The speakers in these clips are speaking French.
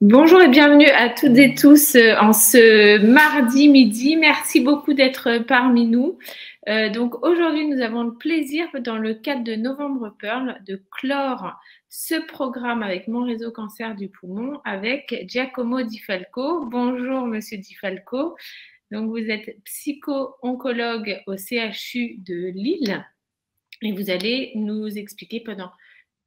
Bonjour et bienvenue à toutes et tous en ce mardi midi. Merci beaucoup d'être parmi nous. Donc aujourd'hui, nous avons le plaisir, dans le cadre de Novembre Pearl, de clore ce programme avec mon réseau cancer du poumon avec Giacomo Di Falco. Bonjour Monsieur Di Falco. Donc vous êtes psycho-oncologue au CHU de Lille et vous allez nous expliquer pendant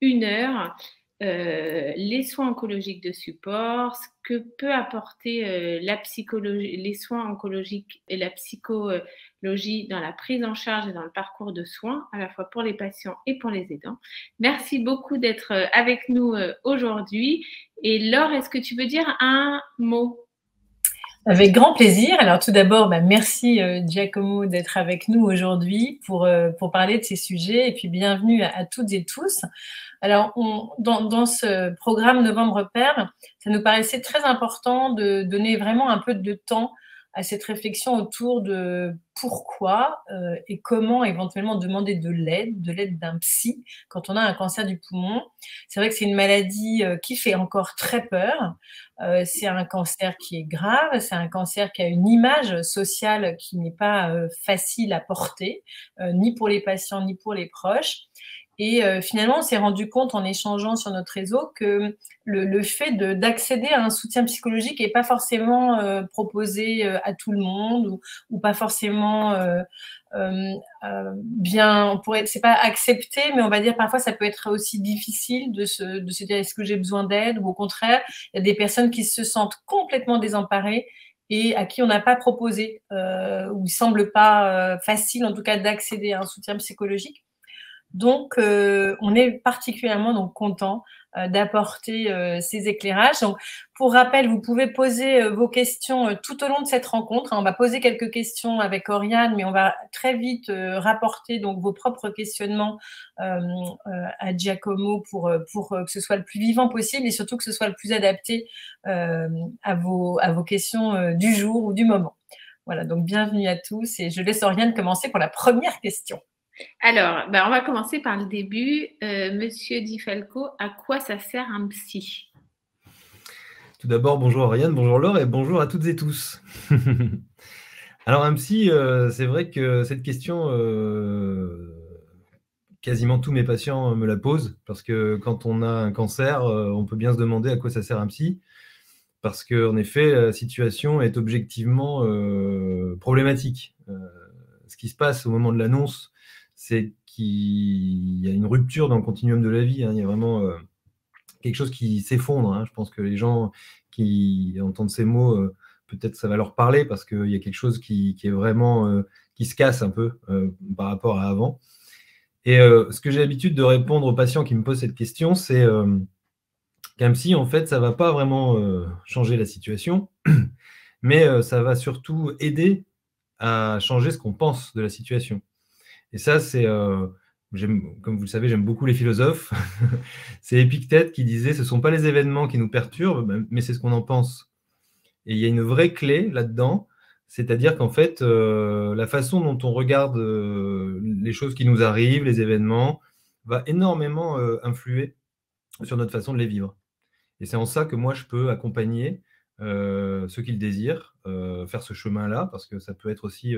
1 heure les soins oncologiques de support, ce que peut apporter la psychologie, les soins oncologiques et la psychologie dans la prise en charge et dans le parcours de soins, à la fois pour les patients et pour les aidants. Merci beaucoup d'être avec nous aujourd'hui. Et Laure, est-ce que tu veux dire un mot ? Avec grand plaisir. Alors tout d'abord, merci Giacomo d'être avec nous aujourd'hui pour parler de ces sujets et puis bienvenue à toutes et tous. Alors dans ce programme Novembre Pearl, ça nous paraissait très important de donner vraiment un peu de temps à cette réflexion autour de pourquoi et comment éventuellement demander de l'aide d'un psy quand on a un cancer du poumon. C'est vrai que c'est une maladie qui fait encore très peur. C'est un cancer qui est grave, c'est un cancer qui a une image sociale qui n'est pas facile à porter, ni pour les patients ni pour les proches. Et finalement, on s'est rendu compte en échangeant sur notre réseau que le fait d'accéder à un soutien psychologique n'est pas forcément proposé à tout le monde ou pas forcément bien, c'est pas accepté, mais on va dire parfois ça peut être aussi difficile de se dire est-ce que j'ai besoin d'aide, ou au contraire, il y a des personnes qui se sentent complètement désemparées et à qui on n'a pas proposé ou il semble pas facile en tout cas d'accéder à un soutien psychologique. Donc, on est particulièrement content d'apporter ces éclairages. Donc, pour rappel, vous pouvez poser vos questions tout au long de cette rencontre. On va poser quelques questions avec Oriane, mais on va très vite rapporter donc vos propres questionnements à Giacomo pour que ce soit le plus vivant possible et surtout que ce soit le plus adapté à vos questions du jour ou du moment. Voilà, donc bienvenue à tous et je laisse Oriane commencer pour la première question. Alors, on va commencer par le début. Monsieur Di Falco, à quoi ça sert un psy ? Tout d'abord, bonjour Ariane, bonjour Laure et bonjour à toutes et tous. Alors un psy, c'est vrai que cette question, quasiment tous mes patients me la posent, parce que quand on a un cancer, on peut bien se demander à quoi ça sert un psy, parce qu'en effet, la situation est objectivement problématique. Ce qui se passe au moment de l'annonce, c'est qu'il y a une rupture dans le continuum de la vie, hein. Il y a vraiment quelque chose qui s'effondre, hein. Je pense que les gens qui entendent ces mots, peut-être ça va leur parler, parce qu'il y a quelque chose qui est vraiment qui se casse un peu par rapport à avant. Et ce que j'ai l'habitude de répondre aux patients qui me posent cette question, c'est qu'un psy, en fait, ça ne va pas vraiment changer la situation, mais ça va surtout aider à changer ce qu'on pense de la situation. Et ça, c'est, comme vous le savez, j'aime beaucoup les philosophes. C'est Épictète qui disait « Ce ne sont pas les événements qui nous perturbent, mais c'est ce qu'on en pense ». Et il y a une vraie clé là-dedans, c'est-à-dire qu'en fait, la façon dont on regarde les choses qui nous arrivent, les événements, va énormément influer sur notre façon de les vivre. Et c'est en ça que moi, je peux accompagner ceux qui le désirent, faire ce chemin-là, parce que ça peut être aussi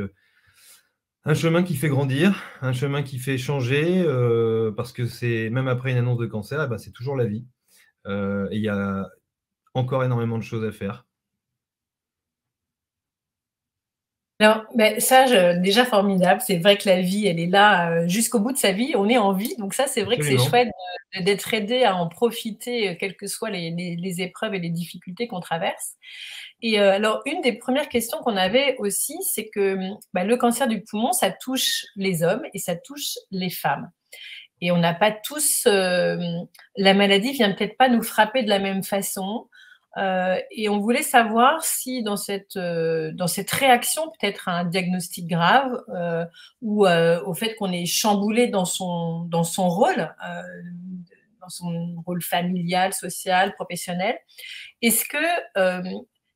un chemin qui fait grandir, un chemin qui fait changer, parce que c'est même après une annonce de cancer, c'est toujours la vie. Et il y a encore énormément de choses à faire. Alors, déjà formidable. C'est vrai que la vie, elle est là jusqu'au bout de sa vie. On est en vie. Donc ça, c'est vrai que c'est chouette d'être aidé à en profiter, quelles que soient les épreuves et les difficultés qu'on traverse. Et alors, une des premières questions qu'on avait aussi, c'est que le cancer du poumon, ça touche les hommes et ça touche les femmes. Et on n'a pas tous… la maladie vient peut-être pas nous frapper de la même façon. Et on voulait savoir si dans cette réaction, peut-être à un diagnostic grave ou au fait qu'on est chamboulé dans son rôle, dans son rôle familial, social, professionnel, est-ce que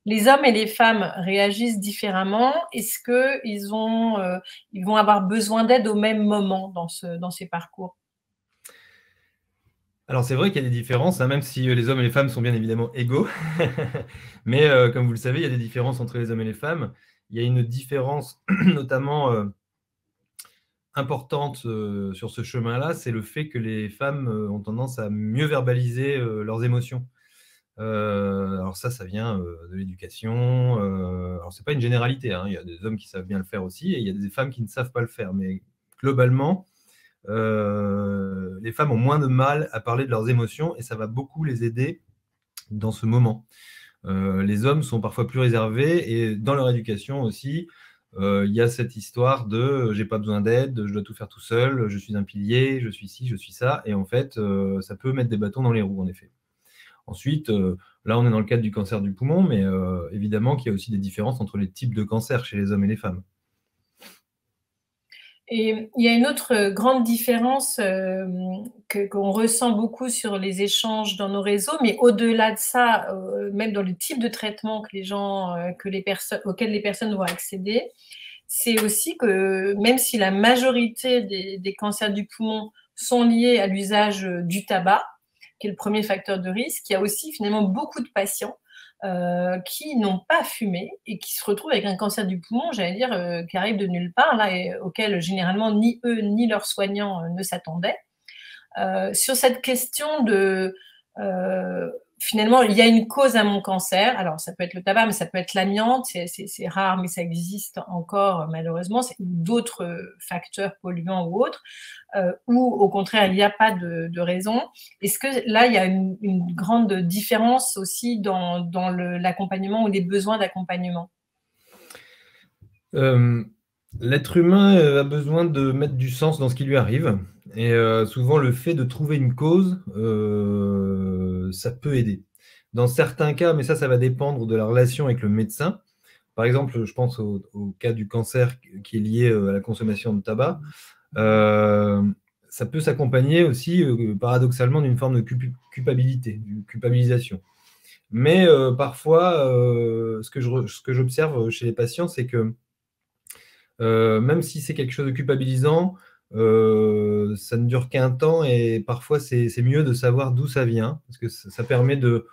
les hommes et les femmes réagissent différemment? Est-ce qu'ils vont avoir besoin d'aide au même moment dans ces parcours? Alors c'est vrai qu'il y a des différences, hein, même si les hommes et les femmes sont bien évidemment égaux. Mais comme vous le savez, il y a des différences entre les hommes et les femmes. Il y a une différence notamment importante sur ce chemin-là, c'est le fait que les femmes ont tendance à mieux verbaliser leurs émotions. Alors ça vient de l'éducation. Alors c'est pas une généralité, hein. Il y a des hommes qui savent bien le faire aussi, et il y a des femmes qui ne savent pas le faire. Mais globalement, les femmes ont moins de mal à parler de leurs émotions, et ça va beaucoup les aider dans ce moment. Les hommes sont parfois plus réservés, et dans leur éducation aussi, il y a cette histoire de j'ai pas besoin d'aide, je dois tout faire tout seul, je suis un pilier, je suis ci, je suis ça, et en fait, ça peut mettre des bâtons dans les roues, en effet. Ensuite, là, on est dans le cadre du cancer du poumon, mais évidemment qu'il y a aussi des différences entre les types de cancers chez les hommes et les femmes. Et il y a une autre grande différence qu'on ressent beaucoup sur les échanges dans nos réseaux, mais au-delà de ça, même dans le type de traitement que les gens, auxquels les personnes vont accéder, c'est aussi que même si la majorité des cancers du poumon sont liés à l'usage du tabac, qui est le premier facteur de risque, il y a aussi finalement beaucoup de patients qui n'ont pas fumé et qui se retrouvent avec un cancer du poumon, j'allais dire, qui arrive de nulle part, là, et auquel généralement ni eux ni leurs soignants ne s'attendaient. Sur cette question de finalement, il y a une cause à mon cancer. Alors, ça peut être le tabac, mais ça peut être l'amiante. C'est rare, mais ça existe encore, malheureusement. C'est d'autres facteurs polluants ou autres, ou au contraire, il n'y a pas de raison. Est-ce que là, il y a une grande différence aussi dans l'accompagnement ou les besoins d'accompagnement? L'être humain a besoin de mettre du sens dans ce qui lui arrive. Et souvent, le fait de trouver une cause, ça peut aider. Dans certains cas, mais ça va dépendre de la relation avec le médecin. Par exemple, je pense au cas du cancer qui est lié à la consommation de tabac. Ça peut s'accompagner aussi, paradoxalement, d'une forme de culpabilité, d'une culpabilisation. Mais parfois, ce que j'observe chez les patients, c'est que même si c'est quelque chose de culpabilisant, ça ne dure qu'un temps, et parfois c'est mieux de savoir d'où ça vient, parce que ça permet de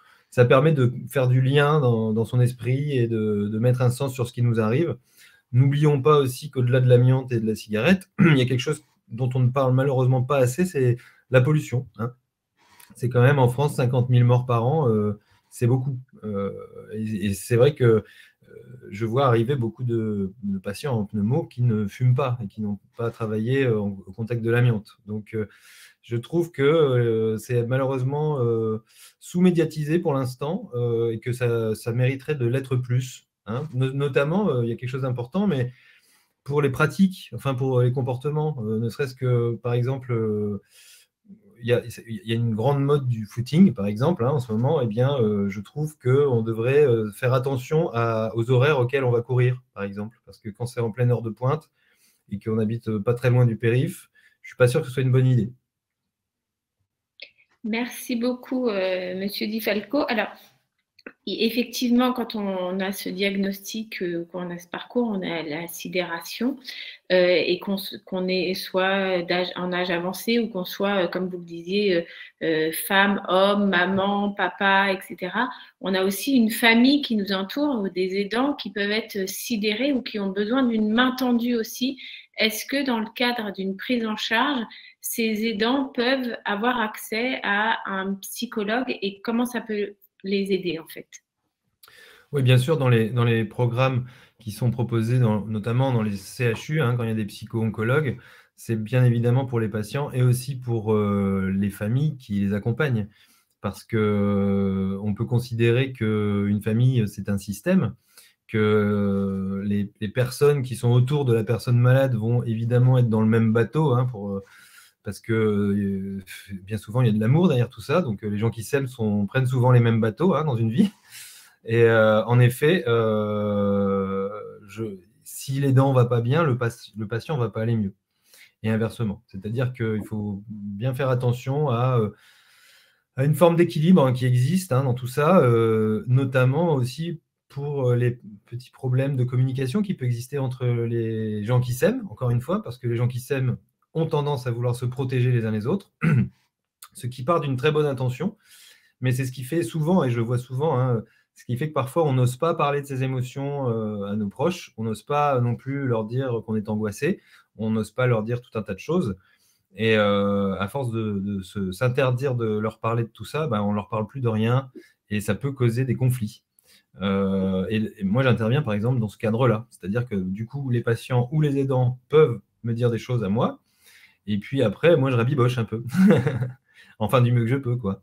faire du lien dans son esprit et de mettre un sens sur ce qui nous arrive. N'oublions pas aussi qu'au-delà de l'amiante et de la cigarette, il y a quelque chose dont on ne parle malheureusement pas assez, c'est la pollution, hein. C'est quand même en France 50 000 morts par an, c'est beaucoup. Et c'est vrai que je vois arriver beaucoup de patients en pneumo qui ne fument pas et qui n'ont pas travaillé au contact de l'amiante. Donc, je trouve que c'est malheureusement sous-médiatisé pour l'instant, et que ça mériterait de l'être plus, hein. Notamment, il y a quelque chose d'important, mais pour les pratiques, enfin pour les comportements, ne serait-ce que, par exemple, il y a une grande mode du footing, par exemple, hein, en ce moment. Eh bien, je trouve qu'on devrait faire attention aux horaires auxquels on va courir, par exemple. Parce que quand c'est en pleine heure de pointe et qu'on habite pas très loin du périph', je ne suis pas sûr que ce soit une bonne idée. Merci beaucoup, Monsieur Di Falco. Alors, effectivement, quand on a ce diagnostic, qu'on a ce parcours, on a la sidération, et qu'on est soit en âge avancé, ou qu'on soit, comme vous le disiez, femme, homme, maman, papa, etc. On a aussi une famille qui nous entoure, ou des aidants qui peuvent être sidérés ou qui ont besoin d'une main tendue aussi. Est-ce que dans le cadre d'une prise en charge, ces aidants peuvent avoir accès à un psychologue, et comment ça peut les aider en fait? Oui, bien sûr, dans les programmes qui sont proposés, notamment dans les CHU, hein, quand il y a des psycho-oncologues, c'est bien évidemment pour les patients et aussi pour les familles qui les accompagnent. Parce qu'on peut considérer qu'une famille, c'est un système, que les personnes qui sont autour de la personne malade vont évidemment être dans le même bateau, hein, parce que bien souvent, il y a de l'amour derrière tout ça. Donc, les gens qui s'aiment prennent souvent les mêmes bateaux, hein, dans une vie. Et en effet, si l'aidant ne va pas bien, le patient ne va pas aller mieux. Et inversement. C'est-à-dire qu'il faut bien faire attention à une forme d'équilibre, hein, qui existe, hein, dans tout ça, notamment aussi pour les petits problèmes de communication qui peuvent exister entre les gens qui s'aiment, encore une fois, parce que les gens qui s'aiment ont tendance à vouloir se protéger les uns les autres. ce qui part d'une très bonne intention, mais c'est ce qui fait souvent, et je le vois souvent, hein, ce qui fait que parfois on n'ose pas parler de ses émotions à nos proches, on n'ose pas non plus leur dire qu'on est angoissé, on n'ose pas leur dire tout un tas de choses, et à force de s'interdire de leur parler de tout ça, ben, on ne leur parle plus de rien, et ça peut causer des conflits. Et moi, j'interviens par exemple dans ce cadre-là, c'est-à-dire que du coup, les patients ou les aidants peuvent me dire des choses à moi, et puis après, moi, je rabiboche un peu. Enfin, du mieux que je peux, quoi.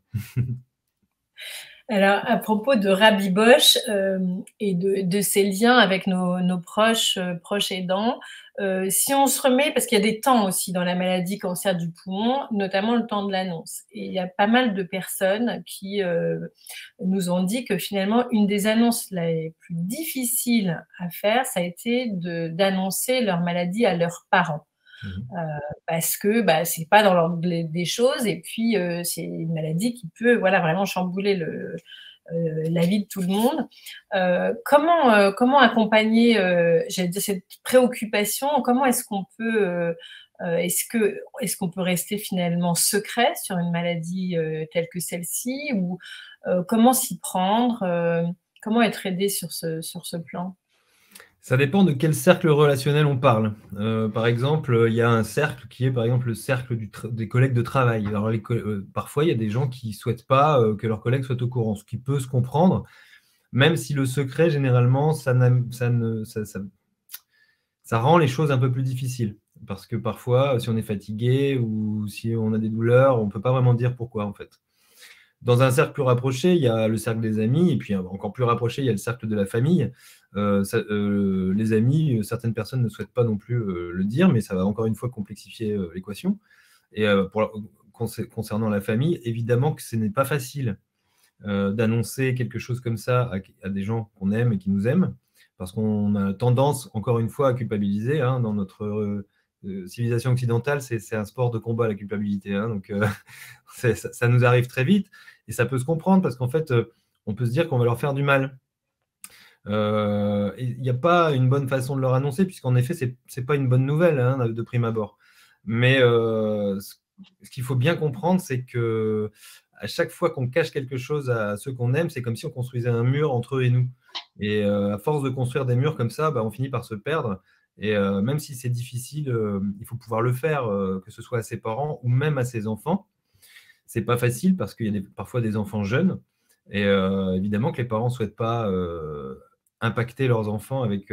Alors, à propos de rabiboche et de ces liens avec nos proches aidants, si on se remet, parce qu'il y a des temps aussi dans la maladie cancer du poumon, notamment le temps de l'annonce. Et il y a pas mal de personnes qui nous ont dit que finalement, une des annonces les plus difficiles à faire, ça a été d'annoncer leur maladie à leurs parents. Parce que c'est pas dans l'ordre des choses, et puis c'est une maladie qui peut vraiment chambouler la vie de tout le monde. Comment accompagner cette préoccupation? Comment est-ce qu'on peut est-ce qu'on peut rester finalement secret sur une maladie telle que celle-ci, ou comment s'y prendre? Comment être aidé sur ce plan? Ça dépend de quel cercle relationnel on parle. Par exemple, il y a un cercle qui est, par exemple, le cercle des collègues de travail. Alors, parfois, il y a des gens qui ne souhaitent pas que leurs collègues soient au courant, ce qui peut se comprendre, même si le secret, généralement, ça rend les choses un peu plus difficiles. Parce que parfois, si on est fatigué ou si on a des douleurs, on ne peut pas vraiment dire pourquoi, en fait. Dans un cercle plus rapproché, il y a le cercle des amis, et puis encore plus rapproché, il y a le cercle de la famille. Les amis, certaines personnes ne souhaitent pas non plus le dire, mais ça va encore une fois complexifier l'équation. Et concernant la famille, évidemment que ce n'est pas facile d'annoncer quelque chose comme ça à des gens qu'on aime et qui nous aiment, parce qu'on a tendance, encore une fois, à culpabiliser. Hein, dans notre civilisation occidentale, c'est un sport de combat, la culpabilité. Hein, donc, ça nous arrive très vite, et ça peut se comprendre, parce qu'en fait, on peut se dire qu'on va leur faire du mal. Il n'y a pas une bonne façon de leur annoncer, puisqu'en effet, c'est pas une bonne nouvelle, hein, de prime abord. Mais ce qu'il faut bien comprendre, c'est que à chaque fois qu'on cache quelque chose à ceux qu'on aime, c'est comme si on construisait un mur entre eux et nous. Et à force de construire des murs comme ça, on finit par se perdre. Et même si c'est difficile, il faut pouvoir le faire, que ce soit à ses parents ou même à ses enfants. C'est pas facile, parce qu'il y a parfois des enfants jeunes, et évidemment que les parents ne souhaitent pas impacter leurs enfants avec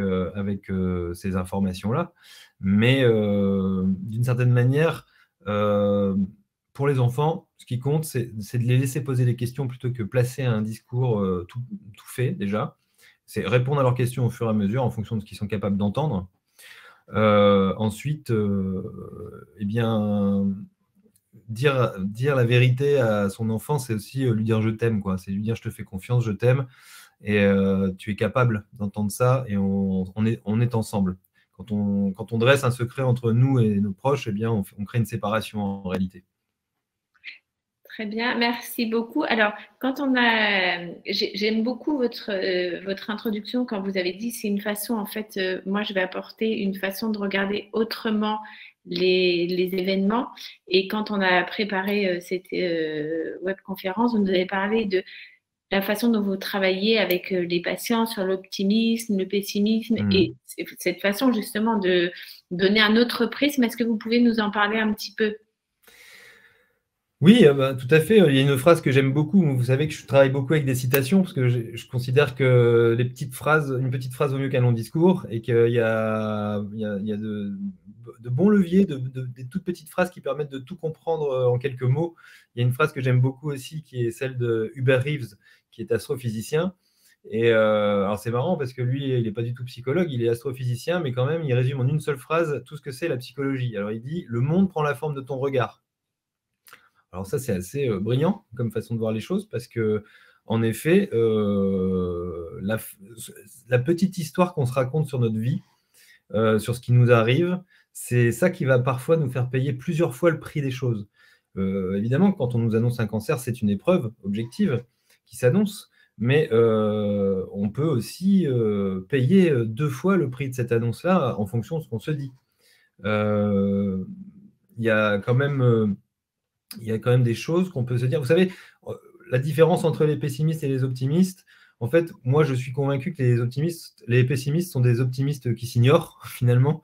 ces informations-là. Mais d'une certaine manière, pour les enfants, ce qui compte, c'est de les laisser poser des questions plutôt que placer un discours tout fait déjà. C'est répondre à leurs questions au fur et à mesure en fonction de ce qu'ils sont capables d'entendre. Ensuite, eh bien, dire la vérité à son enfant, c'est aussi lui dire je t'aime, quoi. C'est lui dire je te fais confiance, je t'aime, et tu es capable d'entendre ça, et on est ensemble. Quand on dresse un secret entre nous et nos proches, eh bien, on crée une séparation en réalité. Très bien, merci beaucoup. Alors, j'aime beaucoup votre introduction quand vous avez dit c'est une façon, en fait, moi je vais apporter une façon de regarder autrement les événements. Et quand on a préparé cette webconférence, vous nous avez parlé de la façon dont vous travaillez avec les patients sur l'optimisme, le pessimisme, et cette façon justement de donner un autre prisme. Est-ce que vous pouvez nous en parler un petit peu? Oui, tout à fait. Il y a une phrase que j'aime beaucoup. Vous savez que je travaille beaucoup avec des citations, parce que je considère que une petite phrase vaut mieux qu'un long discours, et qu'il y a de bons leviers, des toutes petites phrases qui permettent de tout comprendre en quelques mots. Il y a une phrase que j'aime beaucoup aussi, qui est celle de Hubert Reeves, qui est astrophysicien. Et alors c'est marrant, parce que lui, il n'est pas du tout psychologue, il est astrophysicien, mais quand même, il résume en une seule phrase tout ce que c'est la psychologie. Alors il dit « Le monde prend la forme de ton regard ». Alors ça, c'est assez brillant comme façon de voir les choses, parce que, en effet, la petite histoire qu'on se raconte sur notre vie, sur ce qui nous arrive, c'est ça qui va parfois nous faire payer plusieurs fois le prix des choses. Évidemment, quand on nous annonce un cancer, c'est une épreuve objective qui s'annonce, mais on peut aussi payer 2 fois le prix de cette annonce-là en fonction de ce qu'on se dit. Il y a quand même il y a quand même des choses qu'on peut se dire. Vous savez, la différence entre les pessimistes et les optimistes, en fait, moi, je suis convaincu que les pessimistes sont des optimistes qui s'ignorent, finalement,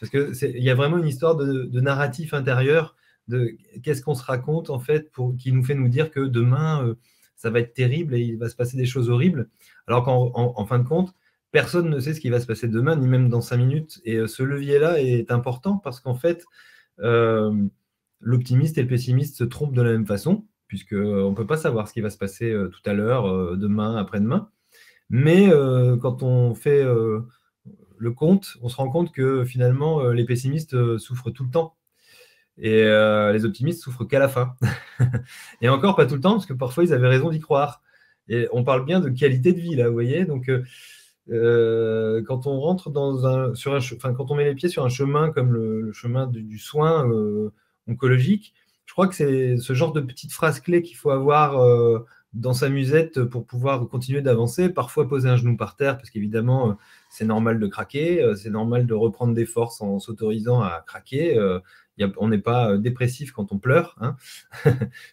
parce qu'il y a vraiment une histoire de narratif intérieur, de qu'est-ce qu'on se raconte, en fait, qui nous fait nous dire que demain, ça va être terrible et il va se passer des choses horribles, alors qu'en fin de compte, personne ne sait ce qui va se passer demain, ni même dans 5 minutes. Et ce levier-là est important parce qu'en fait, l'optimiste et le pessimiste se trompent de la même façon, puisqu'on ne peut pas savoir ce qui va se passer tout à l'heure, demain, après-demain. Mais quand on fait le compte, on se rend compte que finalement, les pessimistes souffrent tout le temps. Et les optimistes souffrent qu'à la fin. Et encore pas tout le temps, parce que parfois, ils avaient raison d'y croire. Et on parle bien de qualité de vie, là, vous voyez. Donc, quand on rentre quand on met les pieds sur un chemin comme le chemin du soin oncologique, je crois que c'est ce genre de petites phrases clés qu'il faut avoir dans sa musette pour pouvoir continuer d'avancer. Parfois poser un genou par terre, parce qu'évidemment, c'est normal de craquer, c'est normal de reprendre des forces en s'autorisant à craquer. On n'est pas dépressif quand on pleure, hein.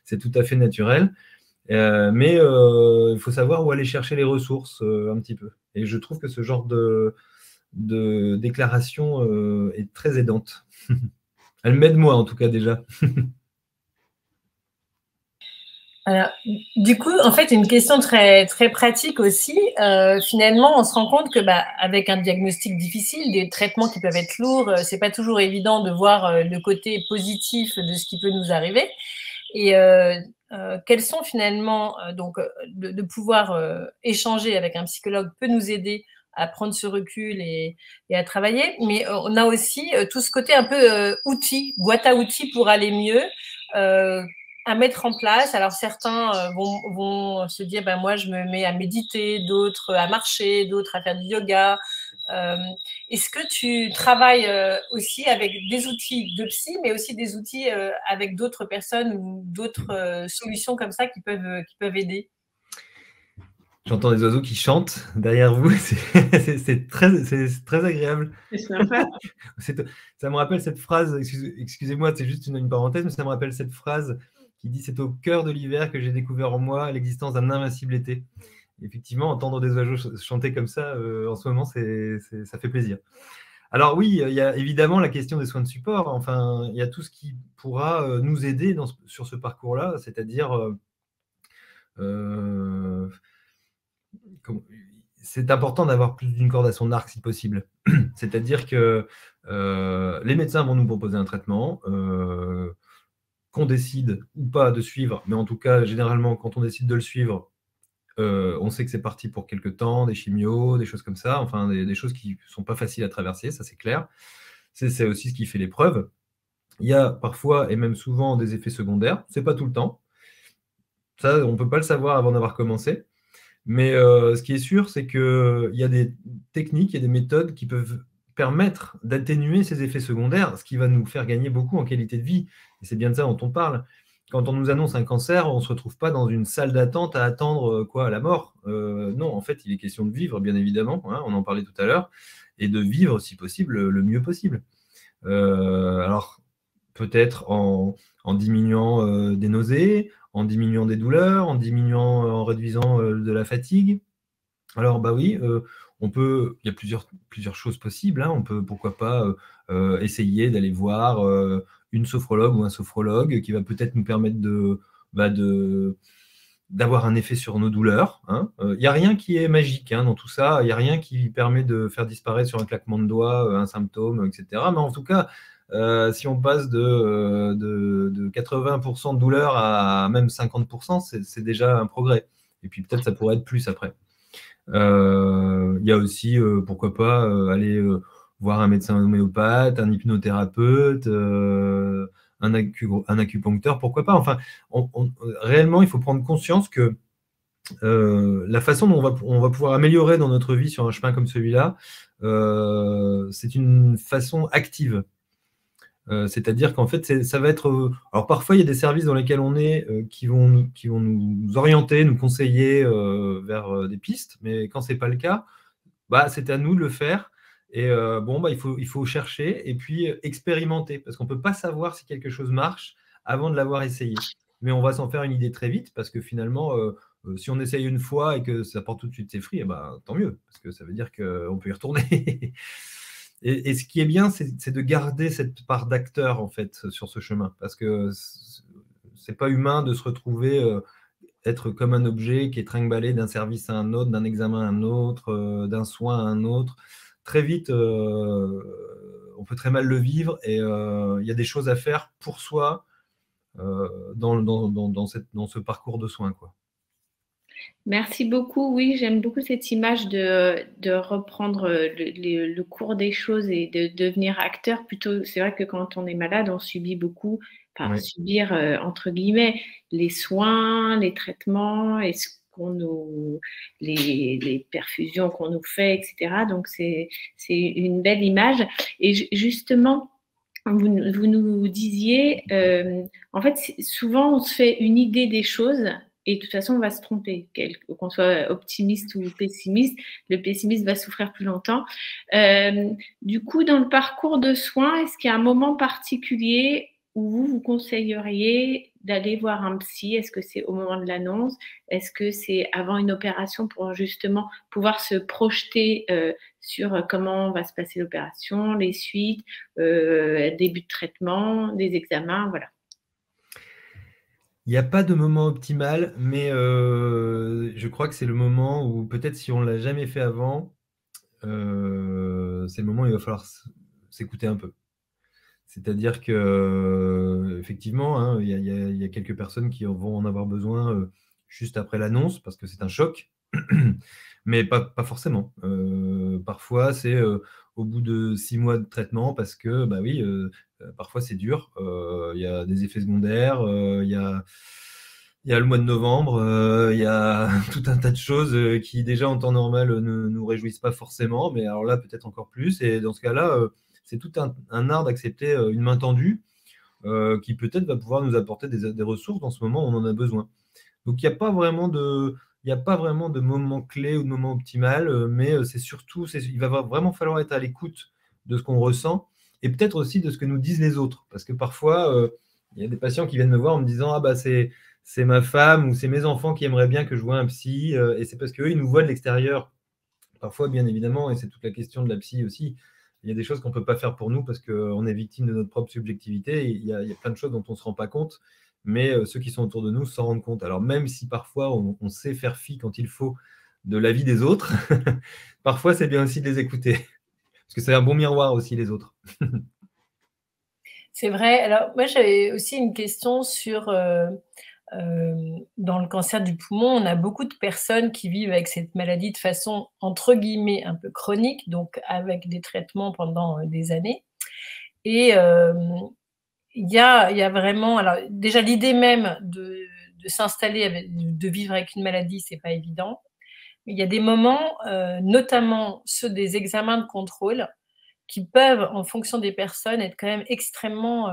C'est tout à fait naturel. Mais il faut savoir où aller chercher les ressources un petit peu. Et je trouve que ce genre de déclaration est très aidante. Elle m'aide moi, en tout cas, déjà. Alors, du coup, en fait, une question très, très pratique aussi. Finalement, on se rend compte que, avec un diagnostic difficile, des traitements qui peuvent être lourds, c'est pas toujours évident de voir le côté positif de ce qui peut nous arriver. Et quels sont finalement, donc, de pouvoir échanger avec un psychologue peut nous aider à prendre ce recul et à travailler. Mais on a aussi tout ce côté un peu boîte à outils pour aller mieux. À mettre en place. Alors, certains vont se dire, moi, je me mets à méditer, d'autres à marcher, d'autres à faire du yoga. Est-ce que tu travailles aussi avec des outils de psy, mais aussi des outils avec d'autres personnes ou d'autres solutions comme ça qui peuvent aider? J'entends des oiseaux qui chantent derrière vous. C'est très agréable. C'est sympa. Ça me rappelle cette phrase, excusez-moi, c'est juste une parenthèse, mais ça me rappelle cette phrase qui dit « C'est au cœur de l'hiver que j'ai découvert en moi l'existence d'un invincible été ». Effectivement, entendre des oiseaux chanter comme ça, en ce moment, ça fait plaisir. Alors oui, il y a évidemment la question des soins de support. Enfin, il y a tout ce qui pourra nous aider sur ce parcours-là, c'est-à-dire c'est important d'avoir plus d'une corde à son arc si possible. C'est-à-dire que les médecins vont nous proposer un traitement qu'on décide ou pas de suivre, mais en tout cas, généralement, quand on décide de le suivre, on sait que c'est parti pour quelques temps, des chimios, des choses comme ça, enfin des choses qui ne sont pas faciles à traverser, ça c'est clair. C'est aussi ce qui fait l'épreuve. Il y a parfois, et même souvent, des effets secondaires, c'est pas tout le temps. Ça, on ne peut pas le savoir avant d'avoir commencé. Mais ce qui est sûr, c'est qu'il y a des techniques et des méthodes qui peuvent permettre d'atténuer ces effets secondaires, ce qui va nous faire gagner beaucoup en qualité de vie. Et c'est bien de ça dont on parle. Quand on nous annonce un cancer, on ne se retrouve pas dans une salle d'attente à attendre la mort. Non, en fait, il est question de vivre, bien évidemment, hein, on en parlait tout à l'heure, et de vivre, si possible, le mieux possible. Alors, peut-être en diminuant des nausées, en diminuant des douleurs, en réduisant de la fatigue. Alors, oui, il y a plusieurs choses possibles, hein. On peut, pourquoi pas, essayer d'aller voir une sophrologue ou un sophrologue qui va peut-être nous permettre d'avoir un effet sur nos douleurs, hein. Il n'y a rien qui est magique, hein, dans tout ça. Il n'y a rien qui permet de faire disparaître sur un claquement de doigts un symptôme, etc. Mais en tout cas, si on passe de 80% de douleur à même 50%, c'est déjà un progrès. Et puis peut-être ça pourrait être plus après. Il y a aussi, pourquoi pas, aller voir un médecin homéopathe, un hypnothérapeute, un acupuncteur, pourquoi pas. Enfin, réellement, il faut prendre conscience que la façon dont on va pouvoir améliorer dans notre vie sur un chemin comme celui-là, c'est une façon active. C'est-à-dire qu'en fait, ça va être... alors parfois, il y a des services dans lesquels on est qui vont nous orienter, nous conseiller vers des pistes, mais quand ce n'est pas le cas, c'est à nous de le faire. Et il faut chercher et puis expérimenter, parce qu'on ne peut pas savoir si quelque chose marche avant de l'avoir essayé. Mais on va s'en faire une idée très vite parce que finalement, si on essaye une fois et que ça porte tout de suite ses fruits, eh ben, tant mieux, parce que ça veut dire qu'on peut y retourner. Et ce qui est bien, c'est de garder cette part d'acteur, en fait, sur ce chemin. Parce que c'est pas humain de se retrouver être comme un objet qui est trinque-ballé d'un service à un autre, d'un examen à un autre, d'un soin à un autre. Très vite, on peut très mal le vivre et il y a des choses à faire pour soi dans ce parcours de soins, quoi. Merci beaucoup. Oui, j'aime beaucoup cette image de reprendre le cours des choses et de devenir acteur. Plutôt, c'est vrai que quand on est malade, on subit beaucoup, enfin, Oui. subir entre guillemets, les soins, les traitements, et les perfusions qu'on nous fait, etc. Donc, c'est une belle image. Et justement, vous nous disiez, en fait, souvent, on se fait une idée des choses. Et de toute façon, on va se tromper, qu'on soit optimiste ou pessimiste. Le pessimiste va souffrir plus longtemps. Du coup, dans le parcours de soins, est-ce qu'il y a un moment particulier où vous conseilleriez d'aller voir un psy? Est-ce que c'est au moment de l'annonce? Est-ce que c'est avant une opération pour justement pouvoir se projeter sur comment va se passer l'opération, les suites, début de traitement, des examens, voilà. Il n'y a pas de moment optimal, mais je crois que c'est le moment où peut-être si on ne l'a jamais fait avant, c'est le moment où il va falloir s'écouter un peu. C'est-à-dire que effectivement, hein, il y a quelques personnes qui vont en avoir besoin juste après l'annonce parce que c'est un choc, mais pas forcément. Parfois, c'est au bout de 6 mois de traitement parce que, bah oui, parfois c'est dur. Il y a des effets secondaires, il y a le mois de novembre, il y a tout un tas de choses qui déjà en temps normal ne nous réjouissent pas forcément, mais alors là peut-être encore plus. Et dans ce cas-là, c'est tout un art d'accepter une main tendue qui peut-être va pouvoir nous apporter des ressources dans ce moment où on en a besoin. Donc il n'y a pas vraiment de moment clé ou de moment optimal, mais c'est surtout, il va vraiment falloir être à l'écoute de ce qu'on ressent et peut-être aussi de ce que nous disent les autres. Parce que parfois, il y a des patients qui viennent me voir en me disant « Ah bah c'est ma femme ou c'est mes enfants qui aimeraient bien que je voie un psy. » Et c'est parce qu'eux, ils nous voient de l'extérieur. Parfois, bien évidemment, et c'est toute la question de la psy aussi, il y a des choses qu'on ne peut pas faire pour nous parce qu'on est victime de notre propre subjectivité. Il y a plein de choses dont on ne se rend pas compte, mais ceux qui sont autour de nous s'en rendent compte. Alors même si parfois on sait faire fi quand il faut de l'avis des autres, parfois c'est bien aussi de les écouter. Parce que c'est un bon miroir aussi, les autres. C'est vrai. Alors moi, j'avais aussi une question sur... dans le cancer du poumon, on a beaucoup de personnes qui vivent avec cette maladie de façon, entre guillemets, un peu chronique, donc avec des traitements pendant des années. Et il y a vraiment... Alors déjà, l'idée même de s'installer, de vivre avec une maladie, c'est pas évident. Mais il y a des moments, notamment ceux des examens de contrôle, qui peuvent, en fonction des personnes, être quand même extrêmement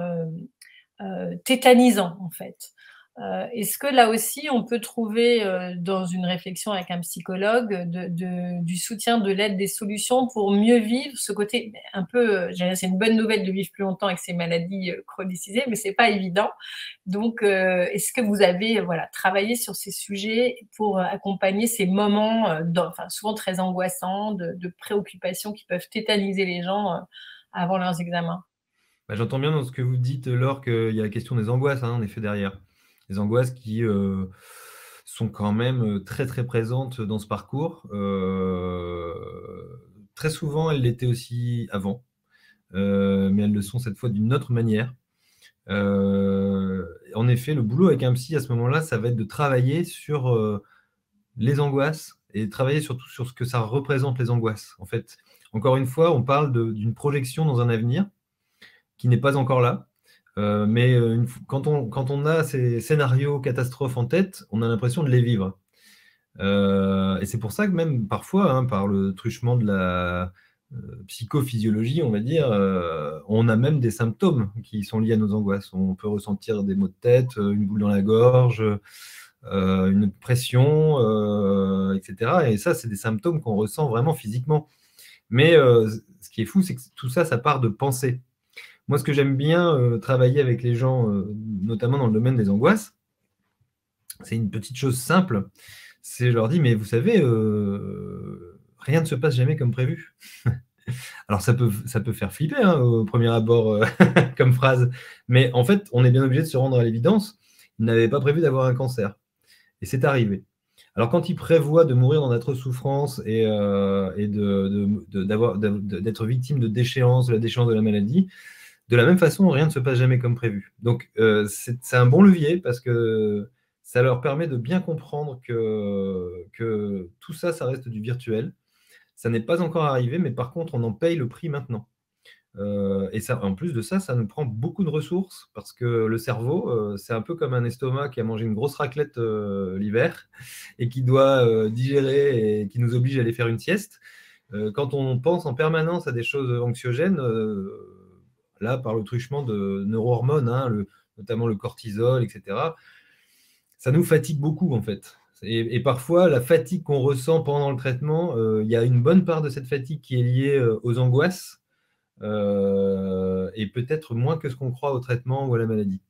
tétanisants, en fait. Est-ce que là aussi, on peut trouver dans une réflexion avec un psychologue du soutien, de l'aide, des solutions pour mieux vivre ce côté un peu, c'est une bonne nouvelle de vivre plus longtemps avec ces maladies chronicisées, mais c'est pas évident. Donc, est-ce que vous avez travaillé sur ces sujets pour accompagner ces moments, souvent très angoissants, de préoccupations qui peuvent tétaniser les gens avant leurs examens? Bah, j'entends bien dans ce que vous dites, Laure, qu'il y a la question des angoisses, hein, en effet, derrière. Les angoisses qui sont quand même très, très présentes dans ce parcours. Très souvent, elles l'étaient aussi avant, mais elles le sont cette fois d'une autre manière. En effet, le boulot avec un psy, à ce moment-là, ça va être de travailler sur les angoisses et travailler surtout sur ce que ça représente, les angoisses. En fait, encore une fois, on parle d'une projection dans un avenir qui n'est pas encore là. Mais quand on a ces scénarios catastrophes en tête, on a l'impression de les vivre. Et c'est pour ça que même parfois, hein, par le truchement de la psychophysiologie, on va dire, on a même des symptômes qui sont liés à nos angoisses. On peut ressentir des maux de tête, une boule dans la gorge, une pression, etc. Et ça, c'est des symptômes qu'on ressent vraiment physiquement. Mais ce qui est fou, c'est que tout ça, ça part de pensée. Moi, ce que j'aime bien travailler avec les gens, notamment dans le domaine des angoisses, c'est une petite chose simple. C'est, je leur dis, mais vous savez, rien ne se passe jamais comme prévu. Alors, ça peut faire flipper hein, au premier abord comme phrase, mais en fait, on est bien obligé de se rendre à l'évidence. Ils n'avaient pas prévu d'avoir un cancer. Et c'est arrivé. Alors, quand ils prévoient de mourir dans d'atroces souffrances et d'être victime de déchéance, de la déchéance de la maladie, de la même façon, rien ne se passe jamais comme prévu. Donc, c'est un bon levier parce que ça leur permet de bien comprendre que tout ça, ça reste du virtuel. Ça n'est pas encore arrivé, mais par contre, on en paye le prix maintenant. Et ça, en plus de ça, ça nous prend beaucoup de ressources parce que le cerveau, c'est un peu comme un estomac qui a mangé une grosse raclette l'hiver et qui doit digérer et qui nous oblige à aller faire une sieste. Quand on pense en permanence à des choses anxiogènes, là, par le truchement de neurohormones, hein, notamment le cortisol, etc., ça nous fatigue beaucoup en fait. Et parfois, la fatigue qu'on ressent pendant le traitement, il y a une bonne part de cette fatigue qui est liée aux angoisses et peut-être moins que ce qu'on croit au traitement ou à la maladie.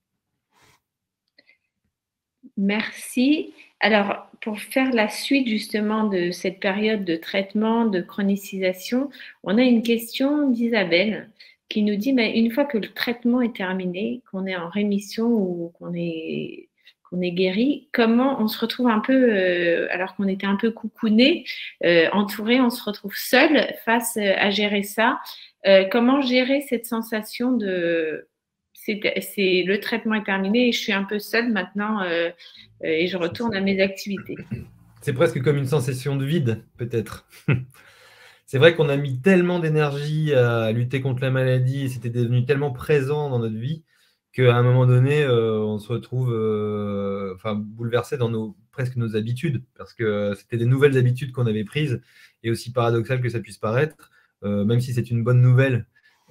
Merci. Alors, pour faire la suite justement de cette période de traitement, de chronicisation, on a une question d'Isabelle qui nous dit, mais une fois que le traitement est terminé, qu'on est en rémission ou qu'on est guéri, comment on se retrouve un peu, alors qu'on était un peu coucouné, entouré, on se retrouve seul face à gérer ça. Comment gérer cette sensation de le traitement est terminé et je suis un peu seule maintenant et je retourne à mes activités. C'est presque comme une sensation de vide, peut-être. C'est vrai qu'on a mis tellement d'énergie à lutter contre la maladie et c'était devenu tellement présent dans notre vie qu'à un moment donné, on se retrouve bouleversé dans presque nos habitudes parce que c'était des nouvelles habitudes qu'on avait prises et aussi paradoxal que ça puisse paraître, même si c'est une bonne nouvelle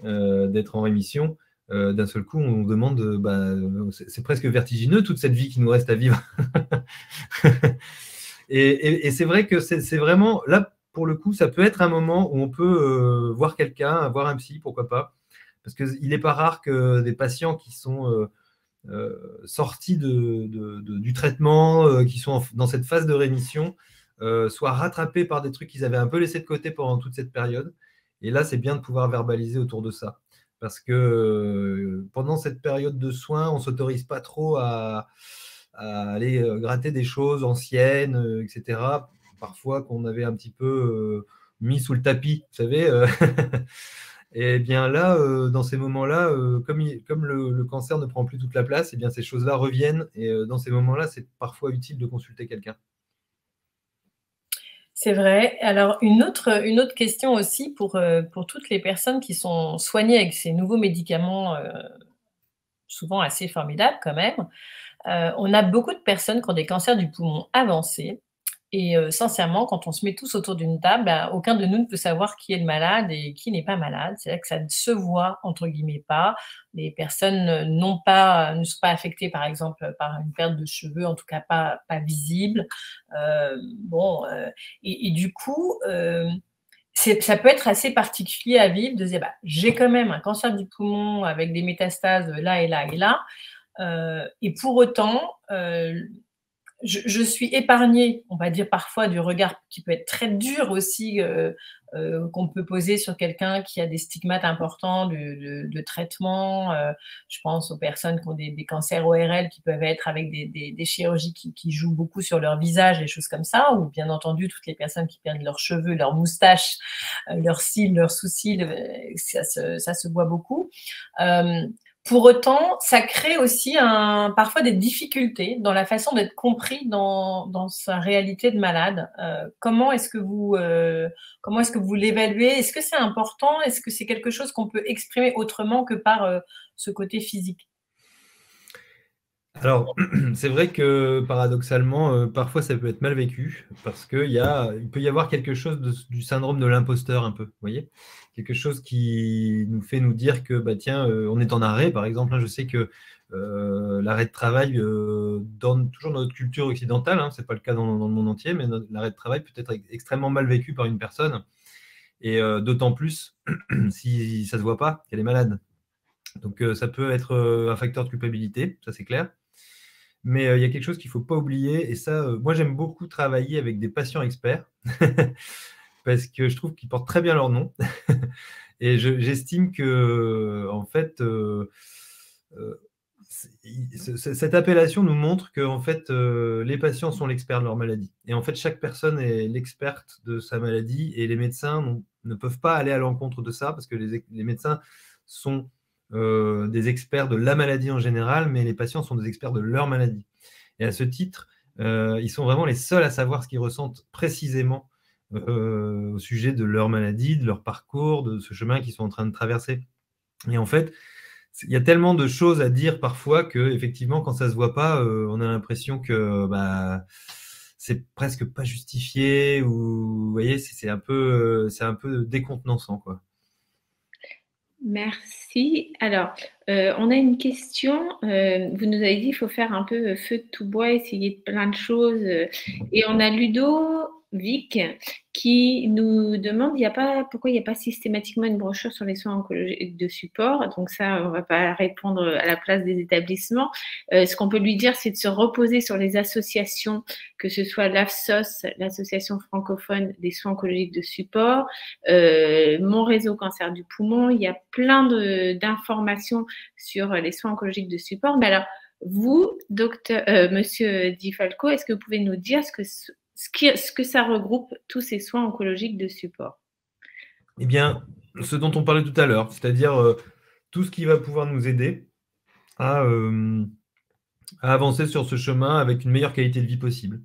d'être en rémission, d'un seul coup, on demande, c'est presque vertigineux toute cette vie qui nous reste à vivre. et c'est vrai que c'est vraiment, là, pour le coup, ça peut être un moment où on peut voir quelqu'un, voir un psy, pourquoi pas. Parce qu'il n'est pas rare que des patients qui sont sortis du traitement, qui sont dans cette phase de rémission, soient rattrapés par des trucs qu'ils avaient un peu laissés de côté pendant toute cette période. Et là, c'est bien de pouvoir verbaliser autour de ça. Parce que pendant cette période de soins, on ne s'autorise pas trop à aller gratter des choses anciennes, etc. Parfois qu'on avait un petit peu mis sous le tapis, vous savez. Et bien là, dans ces moments-là, comme le cancer ne prend plus toute la place, et bien ces choses-là reviennent. Et dans ces moments-là, c'est parfois utile de consulter quelqu'un. C'est vrai. Alors, une autre question aussi pour toutes les personnes qui sont soignées avec ces nouveaux médicaments, souvent assez formidables quand même. On a beaucoup de personnes qui ont des cancers du poumon avancés. Et sincèrement, quand on se met tous autour d'une table, aucun de nous ne peut savoir qui est le malade et qui n'est pas malade. C'est-à-dire que ça ne se voit, entre guillemets, pas. Les personnes ne sont pas affectées, par exemple, par une perte de cheveux, en tout cas pas visible. Et du coup, ça peut être assez particulier à vivre de se dire, j'ai quand même un cancer du poumon avec des métastases là et là et là. Et pour autant, je suis épargnée, on va dire parfois, du regard qui peut être très dur aussi, qu'on peut poser sur quelqu'un qui a des stigmates importants de traitement. Je pense aux personnes qui ont des cancers ORL qui peuvent être avec des chirurgies qui jouent beaucoup sur leur visage, des choses comme ça, ou bien entendu toutes les personnes qui perdent leurs cheveux, leurs moustaches, leurs cils, leurs sous-cils, ça se voit beaucoup. Pour autant, ça crée aussi parfois des difficultés dans la façon d'être compris dans sa réalité de malade. Comment est-ce que vous l'évaluez? Est-ce que c'est important? Est-ce que c'est quelque chose qu'on peut exprimer autrement que par ce côté physique? Alors, c'est vrai que paradoxalement, parfois ça peut être mal vécu parce qu'il peut y avoir quelque chose du syndrome de l'imposteur un peu, vous voyez, quelque chose qui nous fait nous dire que tiens, on est en arrêt, par exemple. Hein, je sais que l'arrêt de travail, toujours dans notre culture occidentale, hein, c'est pas le cas dans le monde entier, mais l'arrêt de travail peut être extrêmement mal vécu par une personne, et d'autant plus si ça se voit pas qu'elle est malade. Donc, ça peut être un facteur de culpabilité, ça c'est clair. Mais il y a quelque chose qu'il ne faut pas oublier, et ça, moi j'aime beaucoup travailler avec des patients experts, parce que je trouve qu'ils portent très bien leur nom. Et j'estime que, en fait, cette appellation nous montre que en fait, les patients sont l'expert de leur maladie. Et en fait, chaque personne est l'experte de sa maladie, et les médecins ne peuvent pas aller à l'encontre de ça, parce que les médecins sont des experts de la maladie en général, mais les patients sont des experts de leur maladie. Et à ce titre, ils sont vraiment les seuls à savoir ce qu'ils ressentent précisément au sujet de leur maladie, de leur parcours, de ce chemin qu'ils sont en train de traverser. Et en fait, il y a tellement de choses à dire parfois que, effectivement, quand ça ne se voit pas, on a l'impression que c'est presque pas justifié, ou vous voyez, c'est un peu décontenançant, quoi. Merci. Alors, on a une question. Vous nous avez dit qu'il faut faire un peu feu de tout bois, essayer plein de choses. Et on a Ludovic qui nous demande pourquoi il n'y a pas systématiquement une brochure sur les soins oncologiques de support. Donc ça, on ne va pas répondre à la place des établissements. Ce qu'on peut lui dire, c'est de se reposer sur les associations, que ce soit l'AFSOS, l'association francophone des soins oncologiques de support, Mon réseau cancer du poumon. Il y a plein d'informations sur les soins oncologiques de support. Mais alors, vous, monsieur Di Falco, est-ce que vous pouvez nous dire ce que ça regroupe, tous ces soins oncologiques de support? Eh bien, ce dont on parlait tout à l'heure, c'est-à-dire tout ce qui va pouvoir nous aider à avancer sur ce chemin avec une meilleure qualité de vie possible.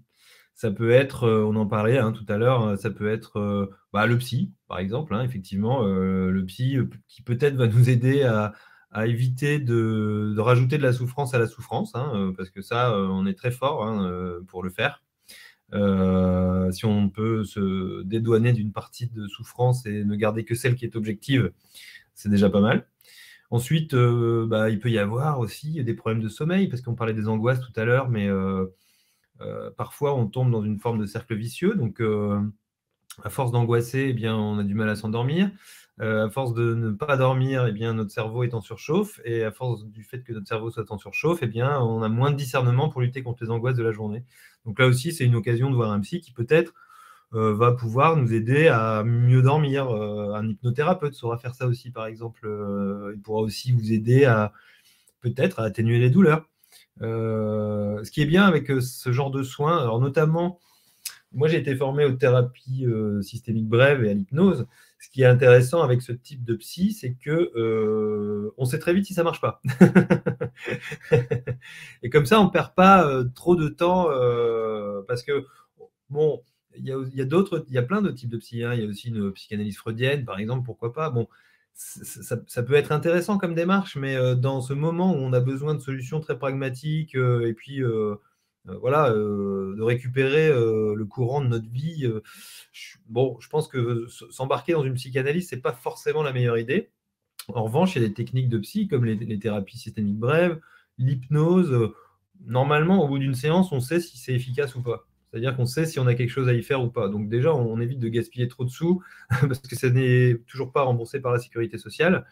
Ça peut être, on en parlait tout à l'heure, ça peut être le psy, par exemple, effectivement, le psy qui peut-être va nous aider à éviter de rajouter de la souffrance à la souffrance, parce que ça, on est très fort pour le faire. Si on peut se dédouaner d'une partie de souffrance et ne garder que celle qui est objective, c'est déjà pas mal. Ensuite, il peut y avoir aussi des problèmes de sommeil, parce qu'on parlait des angoisses tout à l'heure, mais parfois on tombe dans une forme de cercle vicieux. Donc, à force d'angoisser, eh bien, on a du mal à s'endormir. À force de ne pas dormir, eh bien, notre cerveau est en surchauffe. Et à force du fait que notre cerveau soit en surchauffe, eh bien, on a moins de discernement pour lutter contre les angoisses de la journée. Donc là aussi, c'est une occasion de voir un psy qui peut-être va pouvoir nous aider à mieux dormir. Un hypnothérapeute saura faire ça aussi, par exemple. Il pourra aussi vous aider peut-être à atténuer les douleurs. Ce qui est bien avec ce genre de soins, alors notamment, moi j'ai été formé aux thérapies systémiques brèves et à l'hypnose. Ce qui est intéressant avec ce type de psy, c'est que on sait très vite si ça marche pas. Et comme ça, on perd pas trop de temps parce que bon, il y a plein de types de psy. Il y a aussi une psychanalyse freudienne, par exemple, pourquoi pas. Bon, ça peut être intéressant comme démarche, mais dans ce moment où on a besoin de solutions très pragmatiques et puis de récupérer le courant de notre vie, je pense que s'embarquer dans une psychanalyse, c'est pas forcément la meilleure idée. En revanche, il y a des techniques de psy comme les thérapies systémiques brèves, l'hypnose. Normalement, au bout d'une séance, on sait si c'est efficace ou pas. C'est-à-dire qu'on sait si on a quelque chose à y faire ou pas. Donc déjà, on évite de gaspiller trop de sous parce que ça n'est toujours pas remboursé par la sécurité sociale.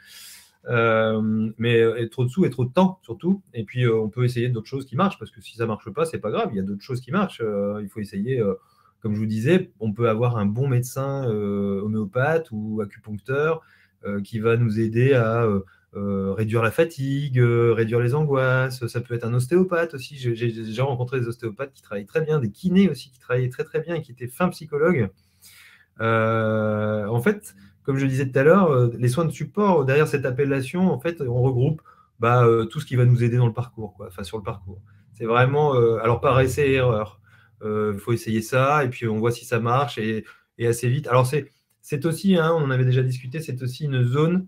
Mais trop de sous et trop de temps surtout. Et puis on peut essayer d'autres choses qui marchent, parce que si ça marche pas, c'est pas grave. Il y a d'autres choses qui marchent. Il faut essayer. Comme je vous disais, on peut avoir un bon médecin homéopathe ou acupuncteur qui va nous aider à réduire la fatigue, réduire les angoisses. Ça peut être un ostéopathe aussi. J'ai déjà rencontré des ostéopathes qui travaillent très bien, des kinés aussi qui travaillaient très très bien et qui étaient fins psychologues. En fait, comme je le disais tout à l'heure, les soins de support, derrière cette appellation, en fait, on regroupe tout ce qui va nous aider dans le parcours, sur le parcours. C'est vraiment, alors par essai et erreur. Il faut essayer ça, et puis on voit si ça marche, et assez vite. Alors c'est aussi, on en avait déjà discuté, c'est aussi une zone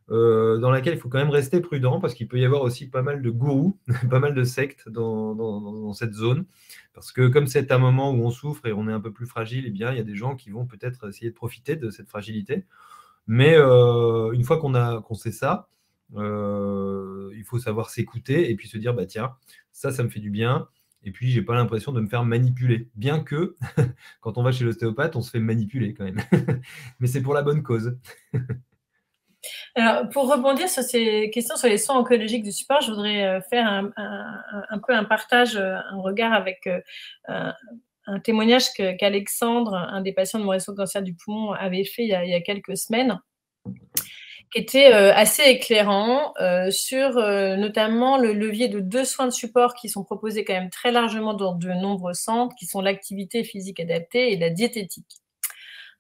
dans laquelle il faut quand même rester prudent, parce qu'il peut y avoir aussi pas mal de gourous, pas mal de sectes dans cette zone. Parce que comme c'est un moment où on souffre et on est un peu plus fragile, eh bien, il y a des gens qui vont peut-être essayer de profiter de cette fragilité. Mais une fois qu'on sait ça, il faut savoir s'écouter et puis se dire, tiens, ça me fait du bien. Et puis, j'ai pas l'impression de me faire manipuler. Bien que, quand on va chez l'ostéopathe, on se fait manipuler quand même. Mais c'est pour la bonne cause. Alors, pour rebondir sur ces questions sur les soins oncologiques du support, je voudrais faire un peu un partage, un regard avec un témoignage qu'Alexandre, un des patients de mon réseau cancer du poumon, avait fait il y a quelques semaines, qui était assez éclairant sur notamment le levier de 2 soins de support qui sont proposés quand même très largement dans de nombreux centres, qui sont l'activité physique adaptée et la diététique.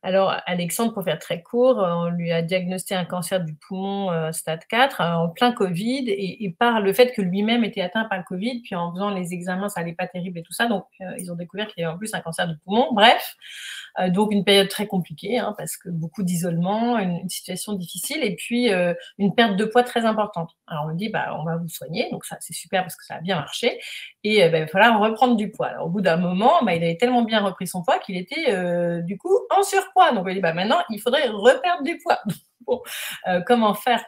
Alors, Alexandre, pour faire très court, on lui a diagnostiqué un cancer du poumon stade 4 en plein Covid et par le fait que lui-même était atteint par le Covid, puis en faisant les examens, ça n'allait pas terrible et tout ça, donc ils ont découvert qu'il y avait en plus un cancer du poumon. Bref, donc une période très compliquée parce que beaucoup d'isolement, une situation difficile et puis une perte de poids très importante. Alors on me dit, on va vous soigner, donc ça c'est super parce que ça a bien marché et il va falloir reprendre du poids. Alors au bout d'un moment, il avait tellement bien repris son poids qu'il était du coup en surpoids. Donc on dit, maintenant il faudrait reperdre du poids. Bon, comment faire?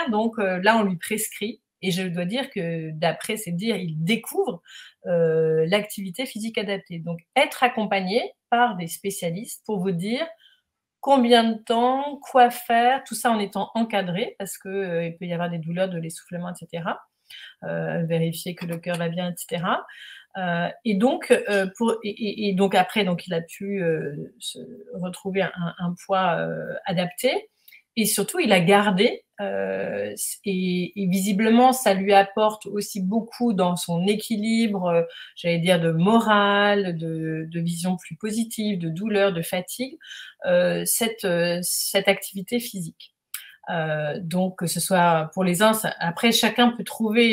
Donc là on lui prescrit. Et je dois dire que d'après ses dires, il découvre l'activité physique adaptée. Donc, être accompagné par des spécialistes pour vous dire combien de temps, quoi faire, tout ça en étant encadré, parce qu'il peut y avoir des douleurs de l'essoufflement, etc. Vérifier que le cœur va bien, etc. Et donc après, il a pu se retrouver un poids adapté. Et surtout, il a gardé, et visiblement, ça lui apporte aussi beaucoup dans son équilibre, j'allais dire, de morale, de vision plus positive, de douleur, de fatigue, cette activité physique. Donc, que ce soit pour les uns, après, chacun peut trouver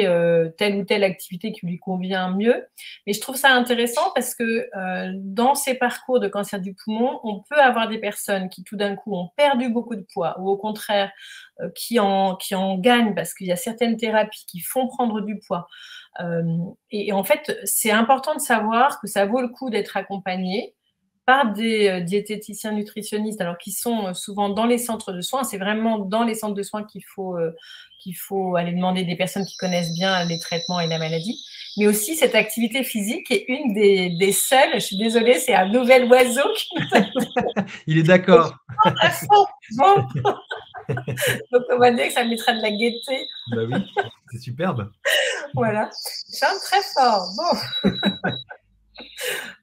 telle ou telle activité qui lui convient mieux. Mais je trouve ça intéressant parce que dans ces parcours de cancer du poumon, on peut avoir des personnes qui, tout d'un coup, ont perdu beaucoup de poids ou au contraire, qui en gagnent parce qu'il y a certaines thérapies qui font prendre du poids. Et en fait, c'est important de savoir que ça vaut le coup d'être accompagné par des diététiciens nutritionnistes, alors qui sont souvent dans les centres de soins. C'est vraiment dans les centres de soins qu'il faut aller demander des personnes qui connaissent bien les traitements et la maladie. Mais aussi, cette activité physique est une des seules, je suis désolée, c'est un nouvel oiseau qui nous a... Il est d'accord. Bon. Donc, on va dire que ça mettra de la gaieté. Bah oui, c'est superbe. Voilà, chante très fort. Bon.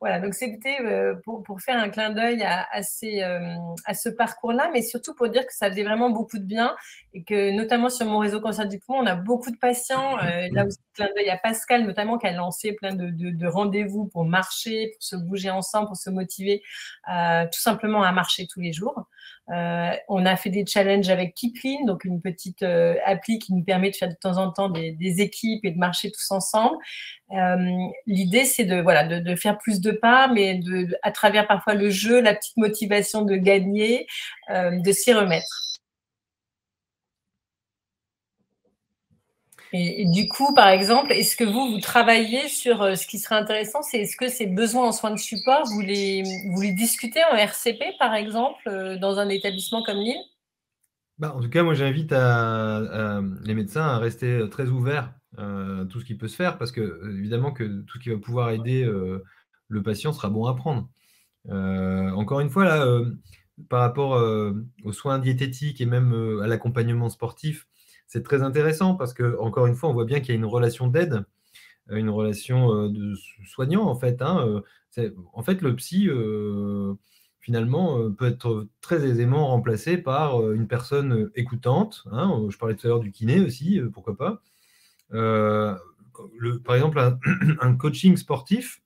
Voilà, donc c'était pour faire un clin d'œil à ce parcours-là, mais surtout pour dire que ça faisait vraiment beaucoup de bien et que notamment sur mon réseau cancer du poumon, on a beaucoup de patients. Là aussi, clin d'œil à Pascal notamment qui a lancé plein de rendez-vous pour marcher, pour se bouger ensemble, pour se motiver tout simplement à marcher tous les jours. On a fait des challenges avec Kipling, donc une petite appli qui nous permet de faire de temps en temps des équipes et de marcher tous ensemble. L'idée, c'est de faire plus de pas, mais à travers parfois le jeu, la petite motivation de gagner, de s'y remettre. Et du coup, par exemple, est-ce que vous travaillez sur ce qui serait intéressant, c'est est-ce que ces besoins en soins de support, vous les discutez en RCP, par exemple, dans un établissement comme Lille? En tout cas, moi, j'invite les médecins à rester très ouverts à tout ce qui peut se faire, parce que, évidemment, que tout ce qui va pouvoir aider le patient sera bon à prendre. Encore une fois, là, par rapport aux soins diététiques et même à l'accompagnement sportif, c'est très intéressant parce que, encore une fois, on voit bien qu'il y a une relation d'aide, une relation de soignant, en fait. En fait, le psy, finalement, peut être très aisément remplacé par une personne écoutante. Je parlais tout à l'heure du kiné aussi, pourquoi pas. Par exemple, un coaching sportif.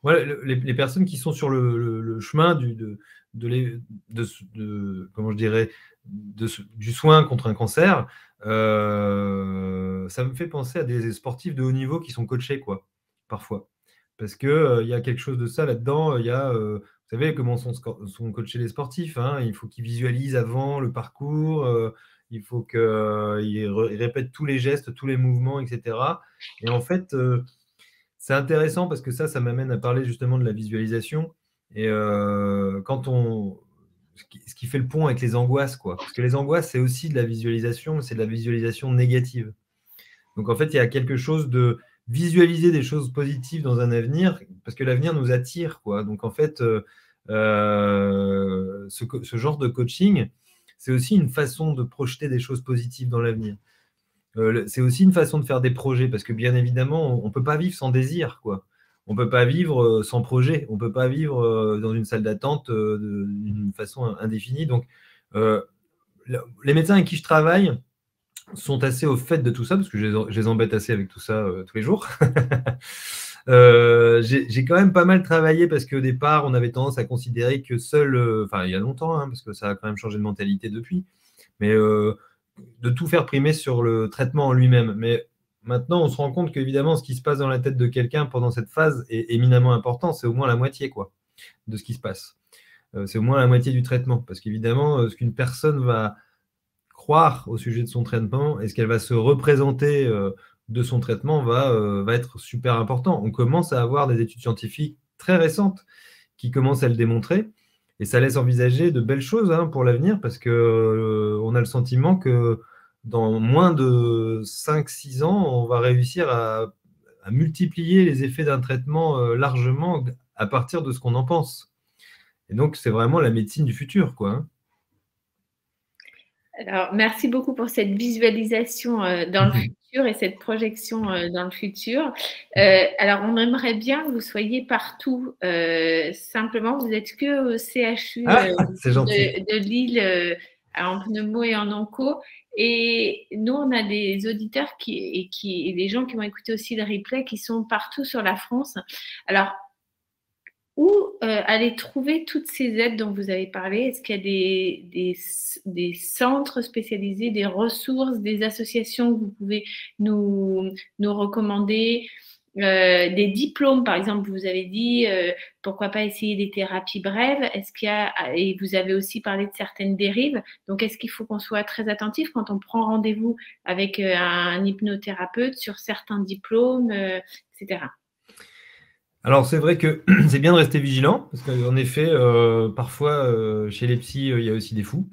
Voilà, les personnes qui sont sur le chemin comment je dirais, du soin contre un cancer, ça me fait penser à des sportifs de haut niveau qui sont coachés, quoi, parfois. Parce qu'il y a quelque chose de ça là-dedans. Il y a, vous savez comment sont coachés les sportifs. Il faut qu'ils visualisent avant le parcours. Il faut qu'ils répètent tous les gestes, tous les mouvements, etc. Et en fait, c'est intéressant parce que ça m'amène à parler justement de la visualisation. Et ce qui fait le pont avec les angoisses, quoi. Parce que les angoisses, c'est aussi de la visualisation, mais c'est de la visualisation négative. Donc en fait, il y a quelque chose de visualiser des choses positives dans un avenir, parce que l'avenir nous attire, quoi. Donc en fait, ce genre de coaching, c'est aussi une façon de projeter des choses positives dans l'avenir. C'est aussi une façon de faire des projets, parce que bien évidemment, on ne peut pas vivre sans désir, quoi. On ne peut pas vivre sans projet, on ne peut pas vivre dans une salle d'attente d'une façon indéfinie. Donc, les médecins avec qui je travaille sont assez au fait de tout ça, parce que je les embête assez avec tout ça tous les jours. J'ai quand même pas mal travaillé, parce qu'au départ, on avait tendance à considérer que seul, enfin il y a longtemps, hein, parce que ça a quand même changé de mentalité depuis, mais de tout faire primer sur le traitement en lui-même. Mais maintenant, on se rend compte qu'évidemment, ce qui se passe dans la tête de quelqu'un pendant cette phase est éminemment important. C'est au moins la moitié, quoi, de ce qui se passe. C'est au moins la moitié du traitement. Parce qu'évidemment, ce qu'une personne va croire au sujet de son traitement et ce qu'elle va se représenter de son traitement va être super important. On commence à avoir des études scientifiques très récentes qui commencent à le démontrer. Et ça laisse envisager de belles choses pour l'avenir, parce qu'on a le sentiment que dans moins de 5-6 ans, on va réussir à multiplier les effets d'un traitement largement à partir de ce qu'on en pense. Et donc, c'est vraiment la médecine du futur, quoi. Alors, merci beaucoup pour cette visualisation dans le futur et cette projection dans le futur. Alors, on aimerait bien que vous soyez partout. Simplement, vous n'êtes que au CHU de Lille en pneumo et en onco. Et nous, on a des auditeurs et des gens qui vont écouter aussi le replay qui sont partout sur la France. Alors, où aller trouver toutes ces aides dont vous avez parlé? Est-ce qu'il y a des centres spécialisés, des ressources, des associations que vous pouvez nous recommander? Des diplômes, par exemple, vous avez dit pourquoi pas essayer des thérapies brèves. Est-ce qu'il y a, et vous avez aussi parlé de certaines dérives, donc est-ce qu'il faut qu'on soit très attentif quand on prend rendez-vous avec un hypnothérapeute sur certains diplômes, etc. Alors, c'est vrai que c'est bien de rester vigilant, parce qu'en effet, parfois, chez les psys, il y a aussi des fous.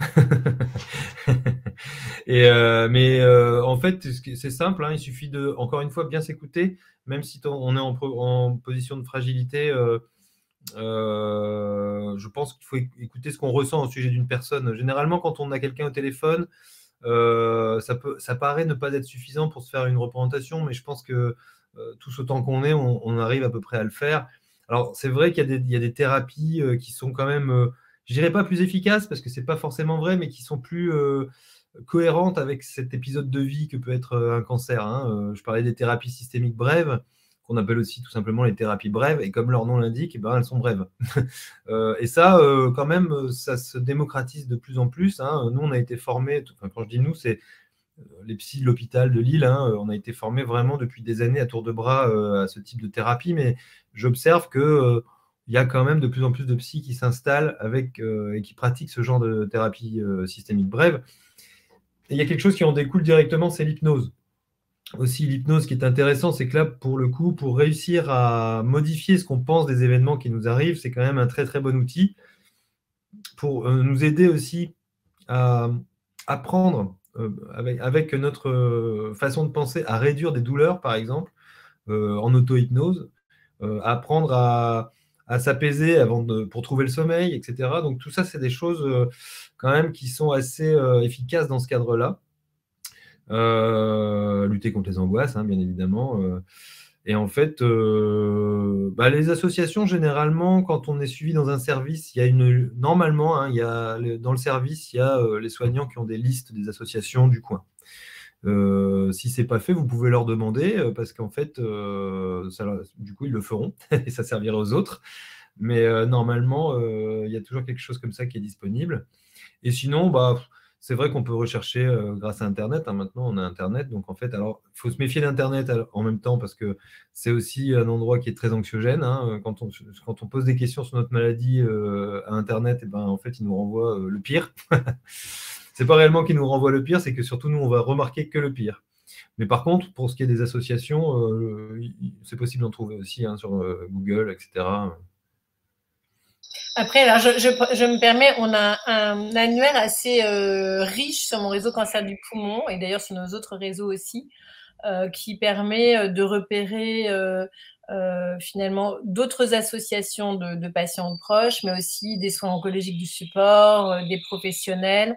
Mais en fait, c'est simple, il suffit de, encore une fois, bien s'écouter, même si on est en position de fragilité. Je pense qu'il faut écouter ce qu'on ressent au sujet d'une personne. Généralement, quand on a quelqu'un au téléphone, ça paraît ne pas être suffisant pour se faire une représentation, mais je pense que tous autant qu'on est, on arrive à peu près à le faire. Alors, c'est vrai qu'il y a des thérapies qui sont quand même, je dirais pas plus efficaces, parce que c'est pas forcément vrai, mais qui sont plus cohérentes avec cet épisode de vie que peut être un cancer. Je parlais des thérapies systémiques brèves, qu'on appelle aussi tout simplement les thérapies brèves, et comme leur nom l'indique, elles sont brèves. Et ça, quand même, ça se démocratise de plus en plus. Nous, on a été formés, quand je dis nous, c'est les psys de l'hôpital de Lille, on a été formés vraiment depuis des années à tour de bras à ce type de thérapie, mais j'observe qu'il y a quand même de plus en plus de psys qui s'installent et qui pratiquent ce genre de thérapie systémique brève. Et il y a quelque chose qui en découle directement, c'est l'hypnose. Aussi, l'hypnose qui est intéressant, c'est que là, pour le coup, pour réussir à modifier ce qu'on pense des événements qui nous arrivent, c'est quand même un très très bon outil pour nous aider aussi à apprendre avec notre façon de penser à réduire des douleurs, par exemple, en auto-hypnose, apprendre à s'apaiser pour trouver le sommeil, etc. Donc tout ça, c'est des choses quand même qui sont assez efficaces dans ce cadre-là. Lutter contre les angoisses, bien évidemment. Et en fait, les associations, généralement, quand on est suivi dans un service, il y a normalement, dans le service, il y a les soignants qui ont des listes des associations du coin. Si ce n'est pas fait, vous pouvez leur demander, parce qu'en fait, du coup, ils le feront et ça servira aux autres. Mais normalement, il y a toujours quelque chose comme ça qui est disponible. Et sinon, c'est vrai qu'on peut rechercher grâce à Internet. Maintenant, on a Internet. Donc, en fait, alors, il faut se méfier d'Internet en même temps, parce que c'est aussi un endroit qui est très anxiogène. Quand on pose des questions sur notre maladie à Internet, en fait, il nous renvoie le pire. C'est pas réellement qu'il nous renvoie le pire, c'est que surtout, nous, on va remarquer que le pire. Mais par contre, pour ce qui est des associations, c'est possible d'en trouver aussi sur Google, etc. Après, alors je me permets, on a un annuaire assez riche sur mon réseau cancer du poumon et d'ailleurs sur nos autres réseaux aussi. qui permet de repérer finalement d'autres associations de patients proches, mais aussi des soins oncologiques du support, des professionnels.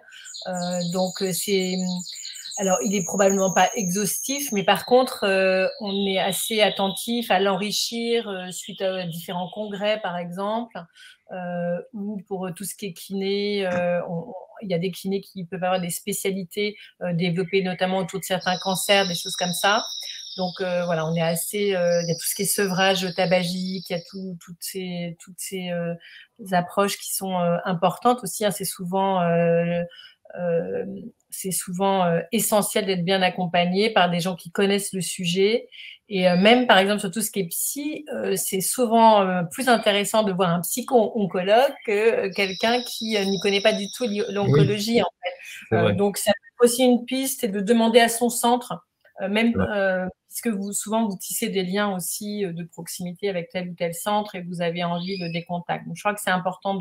Donc, alors, il n'est probablement pas exhaustif, mais par contre, on est assez attentif à l'enrichir suite à différents congrès, par exemple, ou pour tout ce qui est kiné. Il y a des kinés qui peuvent avoir des spécialités développées notamment autour de certains cancers, des choses comme ça. Donc, voilà, on est assez… il y a tout ce qui est sevrage tabagique, il y a toutes ces approches qui sont importantes aussi. Hein, c'est souvent essentiel d'être bien accompagné par des gens qui connaissent le sujet. Et même, par exemple, sur tout ce qui est psy, c'est souvent plus intéressant de voir un psycho-oncologue que quelqu'un qui n'y connaît pas du tout l'oncologie. Oui, en fait. Donc, c'est aussi une piste, c'est de demander à son centre, même puisque souvent vous tissez des liens aussi de proximité avec tel ou tel centre et vous avez envie de des contacts. Donc, je crois que c'est important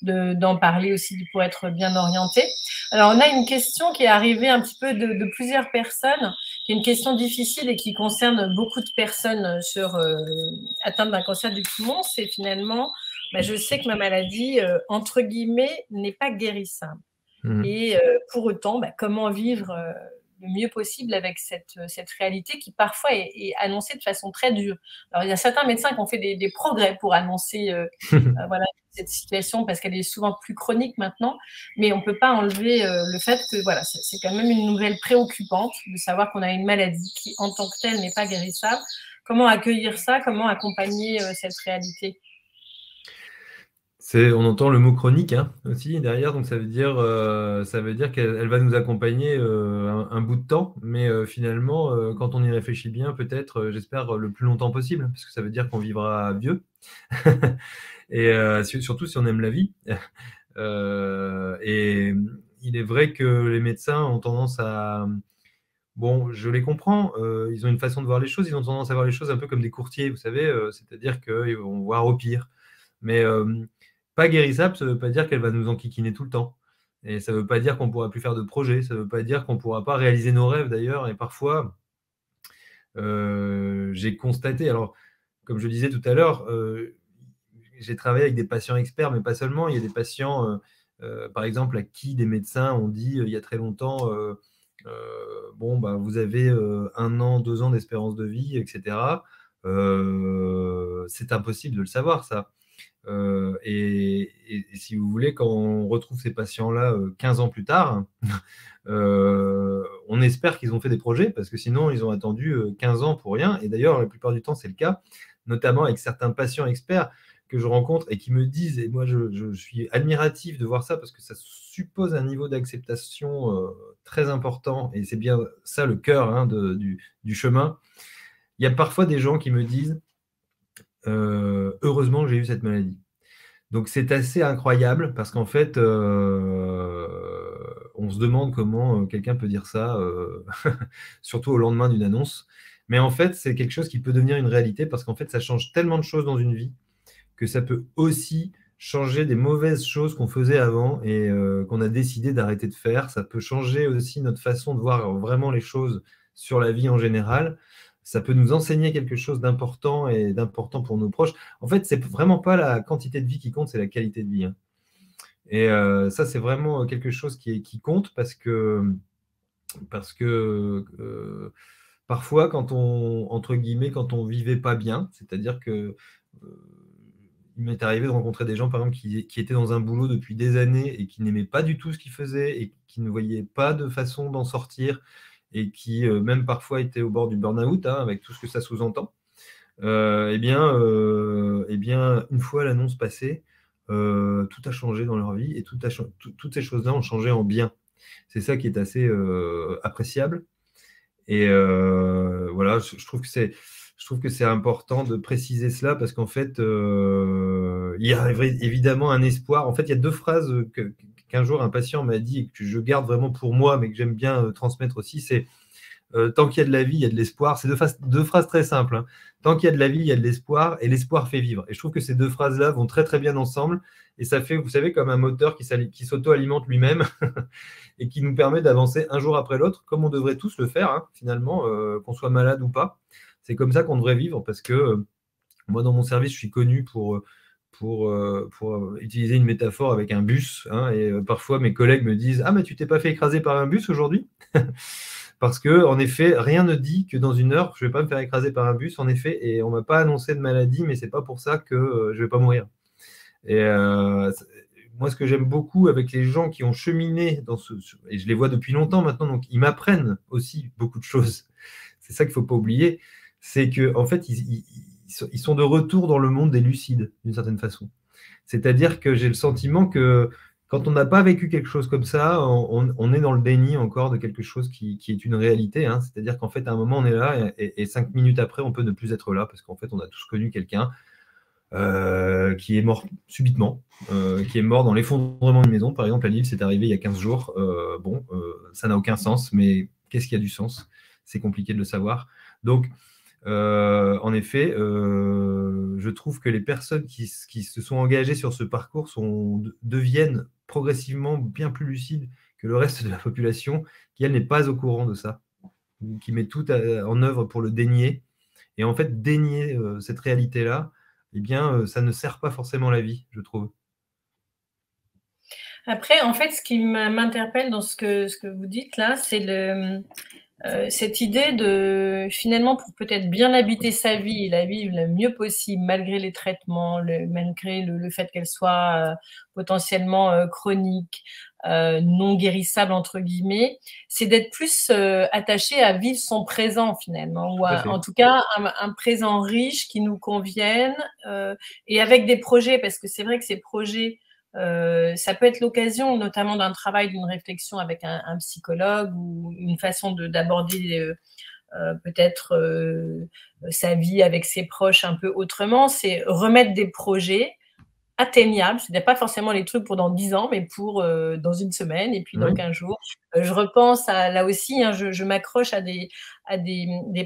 d'en parler aussi pour être bien orienté. Alors, on a une question qui est arrivée un petit peu de plusieurs personnes, qui est une question difficile et qui concerne beaucoup de personnes atteintes d'un cancer du poumon. C'est finalement, je sais que ma maladie, entre guillemets, n'est pas guérissable. Et pour autant, comment vivre le mieux possible avec cette réalité qui parfois est annoncée de façon très dure. Alors, il y a certains médecins qui ont fait des progrès pour annoncer voilà, cette situation parce qu'elle est souvent plus chronique maintenant, mais on ne peut pas enlever le fait que voilà, c'est quand même une nouvelle préoccupante de savoir qu'on a une maladie qui, en tant que telle, n'est pas guérissable. Comment accueillir ça? Comment accompagner cette réalité? On entend le mot chronique aussi derrière, donc ça veut dire qu'elle va nous accompagner un bout de temps, mais finalement, quand on y réfléchit bien, peut-être, j'espère, le plus longtemps possible, parce que ça veut dire qu'on vivra vieux, et surtout si on aime la vie. Et il est vrai que les médecins ont tendance à… Bon, je les comprends, ils ont une façon de voir les choses, ils ont tendance à voir les choses un peu comme des courtiers, vous savez, c'est-à-dire qu'ils vont voir au pire. Mais pas guérissable, ça ne veut pas dire qu'elle va nous enquiquiner tout le temps. Et ça ne veut pas dire qu'on ne pourra plus faire de projets, ça ne veut pas dire qu'on ne pourra pas réaliser nos rêves d'ailleurs. Et parfois, j'ai constaté, alors comme je disais tout à l'heure, j'ai travaillé avec des patients experts, mais pas seulement. Il y a des patients, par exemple, à qui des médecins ont dit il y a très longtemps, vous avez 1 an, 2 ans d'espérance de vie, etc. C'est impossible de le savoir, ça. Et si vous voulez, quand on retrouve ces patients-là 15 ans plus tard, on espère qu'ils ont fait des projets, parce que sinon, ils ont attendu 15 ans pour rien. Et d'ailleurs, la plupart du temps, c'est le cas, notamment avec certains patients experts que je rencontre et qui me disent, et moi, je suis admiratif de voir ça, parce que ça suppose un niveau d'acceptation très important, et c'est bien ça le cœur du chemin. Il y a parfois des gens qui me disent heureusement que j'ai eu cette maladie. Donc c'est assez incroyable parce qu'en fait, on se demande comment quelqu'un peut dire ça, surtout au lendemain d'une annonce. Mais en fait, c'est quelque chose qui peut devenir une réalité parce qu'en fait, ça change tellement de choses dans une vie que ça peut aussi changer des mauvaises choses qu'on faisait avant et qu'on a décidé d'arrêter de faire. Ça peut changer aussi notre façon de voir vraiment les choses sur la vie en général. Ça peut nous enseigner quelque chose d'important et d'important pour nos proches. En fait, c'est vraiment pas la quantité de vie qui compte, c'est la qualité de vie. Et ça, c'est vraiment quelque chose qui compte parce que parfois, entre guillemets, quand on vivait pas bien, c'est-à-dire que il m'est arrivé de rencontrer des gens, par exemple, qui étaient dans un boulot depuis des années et qui n'aimaient pas du tout ce qu'ils faisaient et qui ne voyaient pas de façon d'en sortir et qui même parfois étaient au bord du burn-out, avec tout ce que ça sous-entend. Eh bien, une fois l'annonce passée, tout a changé dans leur vie et toutes ces choses-là ont changé en bien. C'est ça qui est assez appréciable. Et voilà, je trouve que c'est important de préciser cela parce qu'en fait, il y a évidemment un espoir. En fait, il y a 2 phrases qu'un jour un patient m'a dit et que je garde vraiment pour moi, mais que j'aime bien transmettre aussi. C'est tant qu'il y a de la vie, il y a de l'espoir. C'est deux phrases très simples, hein. Tant qu'il y a de la vie, il y a de l'espoir, et l'espoir fait vivre. Et je trouve que ces deux phrases-là vont très très bien ensemble, et ça fait, vous savez, comme un moteur qui s'auto-alimente lui-même et qui nous permet d'avancer un jour après l'autre, comme on devrait tous le faire, hein, finalement, qu'on soit malade ou pas. C'est comme ça qu'on devrait vivre, parce que moi, dans mon service, je suis connu pour utiliser une métaphore avec un bus, hein, et parfois mes collègues me disent « Ah, mais tu t'es pas fait écraser par un bus aujourd'hui ?» Parce que, en effet, rien ne dit que dans une heure, je ne vais pas me faire écraser par un bus, en effet, et on ne m'a pas annoncé de maladie, mais ce n'est pas pour ça que je ne vais pas mourir. Et moi, ce que j'aime beaucoup avec les gens qui ont cheminé et je les vois depuis longtemps maintenant, donc ils m'apprennent aussi beaucoup de choses. C'est ça qu'il ne faut pas oublier, c'est qu'en fait, ils sont de retour dans le monde des lucides, d'une certaine façon. C'est-à-dire que j'ai le sentiment que quand on n'a pas vécu quelque chose comme ça, on est dans le déni encore de quelque chose qui est une réalité, hein. C'est-à-dire qu'en fait, à un moment, on est là et 5 minutes après, on peut ne plus être là parce qu'en fait, on a tous connu quelqu'un qui est mort subitement, qui est mort dans l'effondrement d'une maison. Par exemple, à Lille, c'est arrivé il y a 15 jours. Ça n'a aucun sens, mais qu'est-ce qui a du sens? C'est compliqué de le savoir. Donc, en effet, je trouve que les personnes qui se sont engagées sur ce parcours deviennent progressivement bien plus lucides que le reste de la population, qui, elle, n'est pas au courant de ça, qui met tout en œuvre pour le dénier. Et en fait, dénier cette réalité-là, eh bien, ça ne sert pas forcément la vie, je trouve. Après, en fait, ce qui m'interpelle dans ce que vous dites là, c'est cette idée de, finalement, pour peut-être bien habiter sa vie et la vivre le mieux possible, malgré les traitements, malgré le fait qu'elle soit potentiellement chronique, non guérissable, entre guillemets, c'est d'être plus attaché à vivre son présent, finalement, ou en tout cas un présent riche qui nous convienne, et avec des projets, parce que c'est vrai que ces projets, ça peut être l'occasion notamment d'un travail, d'une réflexion avec un psychologue ou une façon d'aborder peut-être sa vie avec ses proches un peu autrement, c'est remettre des projets atteignables, c'est pas forcément les trucs pour dans 10 ans, mais pour dans une semaine et puis dans 15 jours. Je repense à, là aussi, hein, je m'accroche à des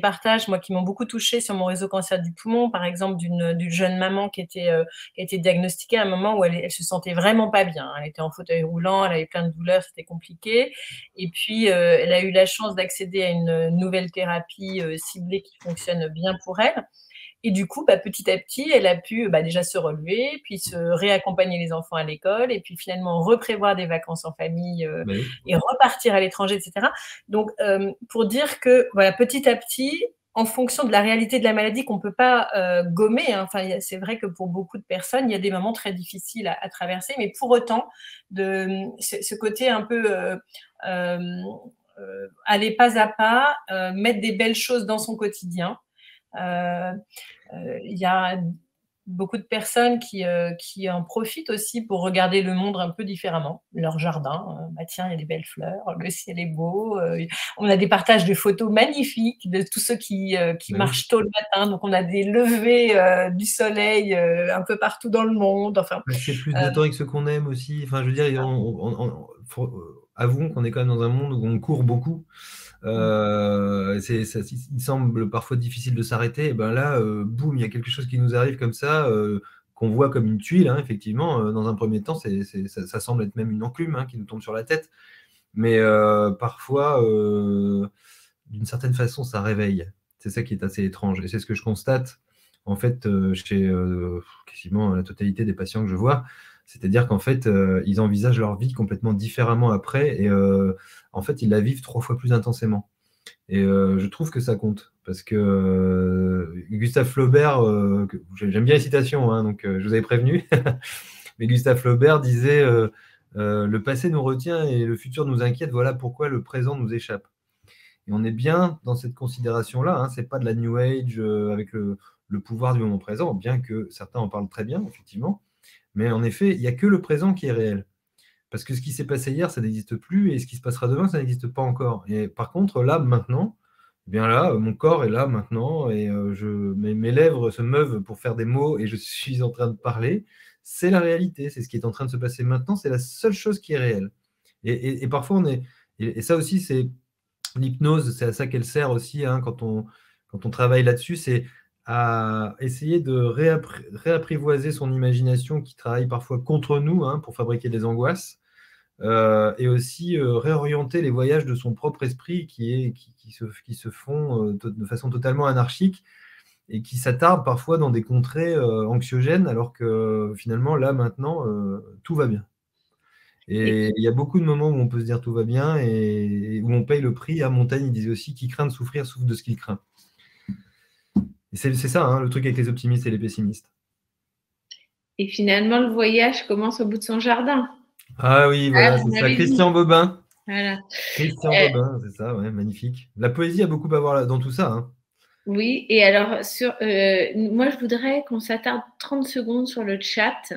partages, moi, qui m'ont beaucoup touchée sur mon réseau cancer du poumon, par exemple, d'une jeune maman qui a été diagnostiquée à un moment où elle se sentait vraiment pas bien. Elle était en fauteuil roulant, elle avait plein de douleurs, c'était compliqué. Et puis, elle a eu la chance d'accéder à une nouvelle thérapie ciblée qui fonctionne bien pour elle. Et du coup, petit à petit, elle a pu déjà se relever, puis se réaccompagner les enfants à l'école, et puis finalement reprévoir des vacances en famille et repartir à l'étranger, etc. Donc, pour dire que voilà, petit à petit, en fonction de la réalité de la maladie qu'on ne peut pas gommer, hein, c'est vrai que pour beaucoup de personnes, il y a des moments très difficiles à traverser, mais pour autant, ce côté un peu aller pas à pas, mettre des belles choses dans son quotidien. Il y a beaucoup de personnes qui en profitent aussi pour regarder le monde un peu différemment, leur jardin. Tiens, il y a des belles fleurs, le ciel est beau. On a des partages de photos magnifiques de tous ceux qui marchent tôt le matin. Donc, on a des levées du soleil un peu partout dans le monde. Enfin, c'est plus de temps avec ceux qu'on aime aussi. Enfin, je veux dire, avouons qu'on est quand même dans un monde où on court beaucoup. Il semble parfois difficile de s'arrêter. Et ben là, boum, il y a quelque chose qui nous arrive comme ça, qu'on voit comme une tuile, hein, effectivement. Dans un premier temps, ça semble être même une enclume, hein, qui nous tombe sur la tête. Mais parfois, d'une certaine façon, ça réveille. C'est ça qui est assez étrange. Et c'est ce que je constate, en fait, chez quasiment la totalité des patients que je vois. C'est-à-dire qu'en fait, ils envisagent leur vie complètement différemment après et en fait, ils la vivent 3 fois plus intensément. Et je trouve que ça compte parce que Gustave Flaubert, j'aime bien les citations, hein, donc je vous avais prévenu, mais Gustave Flaubert disait le passé nous retient et le futur nous inquiète, voilà pourquoi le présent nous échappe. Et on est bien dans cette considération-là, hein, c'est pas de la New Age avec le pouvoir du moment présent, bien que certains en parlent très bien, effectivement. Mais en effet, il n'y a que le présent qui est réel. Parce que ce qui s'est passé hier, ça n'existe plus, et ce qui se passera demain, ça n'existe pas encore. Et par contre, là, maintenant, eh bien là, mon corps est là maintenant, et mes lèvres se meuvent pour faire des mots, et je suis en train de parler. C'est la réalité, c'est ce qui est en train de se passer maintenant, c'est la seule chose qui est réelle. Et parfois, et ça aussi, c'est l'hypnose, c'est à ça qu'elle sert aussi, hein, quand on travaille là-dessus, c'est à essayer de réapprivoiser son imagination qui travaille parfois contre nous, hein, pour fabriquer des angoisses, et aussi réorienter les voyages de son propre esprit qui se font de façon totalement anarchique et qui s'attardent parfois dans des contrées anxiogènes, alors que finalement, là, maintenant, tout va bien. Et il y a beaucoup de moments où on peut se dire tout va bien et où on paye le prix. À Montaigne, il disait aussi qui craint de souffrir souffre de ce qu'il craint. Et c'est ça, hein, le truc avec les optimistes et les pessimistes. Et finalement, le voyage commence au bout de son jardin. Ah oui, voilà, vous c'est ça. m'avez dit. Christian Bobin. Voilà. Christian Bobin, c'est ça, ouais, magnifique. La poésie a beaucoup à voir dans tout ça, hein. Oui, et alors, moi, je voudrais qu'on s'attarde 30 secondes sur le chat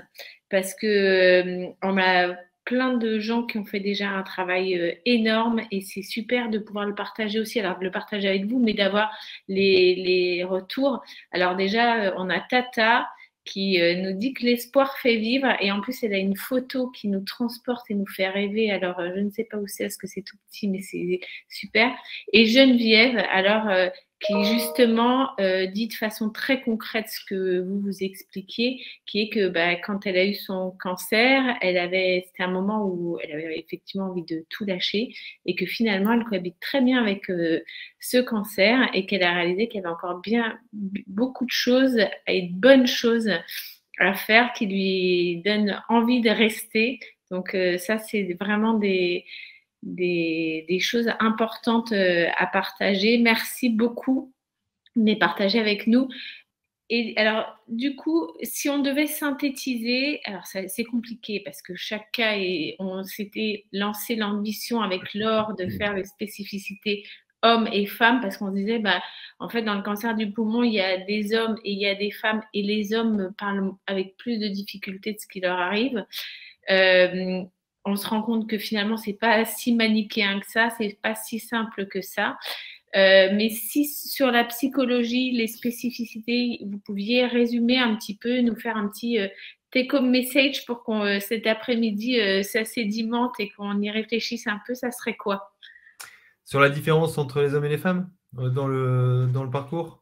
parce que on a plein de gens qui ont fait déjà un travail énorme et c'est super de pouvoir le partager aussi. Alors, de le partager avec vous, mais d'avoir les retours. Alors, déjà, on a Tata qui nous dit que l'espoir fait vivre et en plus, elle a une photo qui nous transporte et nous fait rêver. Alors, je ne sais pas où c'est, parce que c'est tout petit, mais c'est super. Et Geneviève, alors qui justement dit de façon très concrète ce que vous vous expliquiez, qui est que quand elle a eu son cancer, c'était un moment où elle avait effectivement envie de tout lâcher et que finalement elle cohabite très bien avec ce cancer et qu'elle a réalisé qu'il y avait encore beaucoup de choses et de bonnes choses à faire qui lui donnent envie de rester. Donc ça, c'est vraiment des choses importantes à partager. Merci beaucoup de les partager avec nous. Et alors, du coup, si on devait synthétiser, alors c'est compliqué parce que chaque cas, on s'était lancé l'ambition avec Laure de faire les spécificités hommes et femmes parce qu'on se disait, en fait, dans le cancer du poumon, il y a des hommes et il y a des femmes et les hommes parlent avec plus de difficultés de ce qui leur arrive. On se rend compte que finalement, c'est pas si manichéen que ça, c'est pas si simple que ça. Mais si sur la psychologie, les spécificités, vous pouviez résumer un petit peu, nous faire un petit take-home message pour qu'on cet après-midi, ça sédimente et qu'on y réfléchisse un peu, ça serait quoi? Sur la différence entre les hommes et les femmes dans le parcours?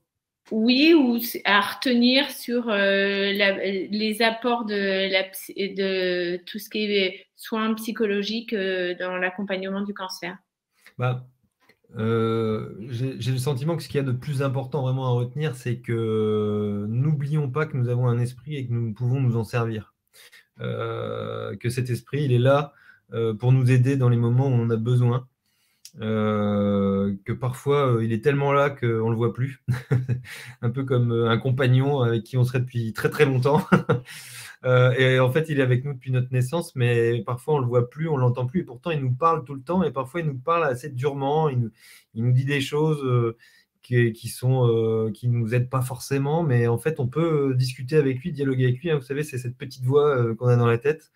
Oui, ou à retenir sur les apports de tout ce qui est soins psychologiques dans l'accompagnement du cancer. J'ai le sentiment que ce qu'il y a de plus important vraiment à retenir, c'est que n'oublions pas que nous avons un esprit et que nous pouvons nous en servir. Que cet esprit, il est là pour nous aider dans les moments où on en a besoin. Que parfois il est tellement là qu'on ne le voit plus. Un peu comme un compagnon avec qui on serait depuis très très longtemps. Et en fait, il est avec nous depuis notre naissance, mais parfois on ne le voit plus, on ne l'entend plus, et pourtant il nous parle tout le temps, et parfois il nous parle assez durement, il nous dit des choses qui nous aident pas forcément, mais en fait on peut discuter avec lui, dialoguer avec lui, hein. Vous savez, c'est cette petite voix qu'on a dans la tête.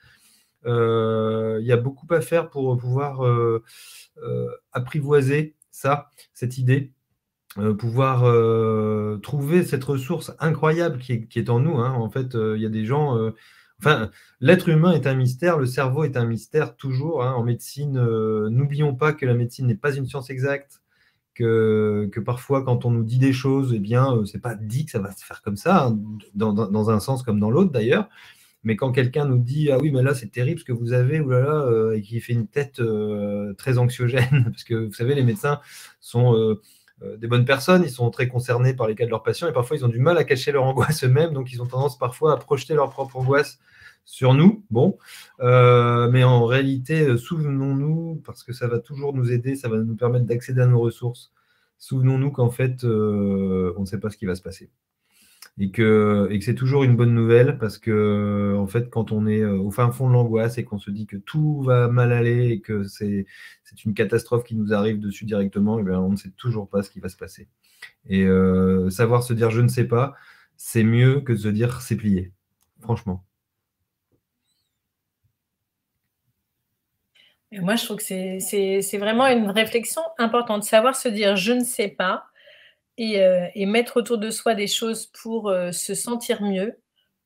Il y a beaucoup à faire pour pouvoir apprivoiser cette idée, pouvoir trouver cette ressource incroyable qui est en nous, hein. En fait, il y a des gens... Enfin, l'être humain est un mystère, le cerveau est un mystère toujours, hein. En médecine, n'oublions pas que la médecine n'est pas une science exacte, que parfois, quand on nous dit des choses, eh bien, c'est pas dit que ça va se faire comme ça, hein, dans un sens comme dans l'autre d'ailleurs. Mais quand quelqu'un nous dit « Ah oui, mais là, c'est terrible ce que vous avez, oulala », et qui fait une tête très anxiogène, parce que vous savez, les médecins sont des bonnes personnes, ils sont très concernés par les cas de leurs patients, et parfois, ils ont du mal à cacher leur angoisse eux-mêmes, donc ils ont tendance parfois à projeter leur propre angoisse sur nous. Bon, mais en réalité, souvenons-nous, parce que ça va toujours nous aider, ça va nous permettre d'accéder à nos ressources, souvenons-nous qu'en fait, on ne sait pas ce qui va se passer. Et que c'est toujours une bonne nouvelle parce que en fait, quand on est au fin fond de l'angoisse et qu'on se dit que tout va mal aller et que c'est une catastrophe qui nous arrive dessus directement, et bien, on ne sait toujours pas ce qui va se passer. Et savoir se dire « je ne sais pas », c'est mieux que de se dire « c'est plié », franchement. Et moi, je trouve que c'est vraiment une réflexion importante, savoir se dire « je ne sais pas », et mettre autour de soi des choses pour se sentir mieux.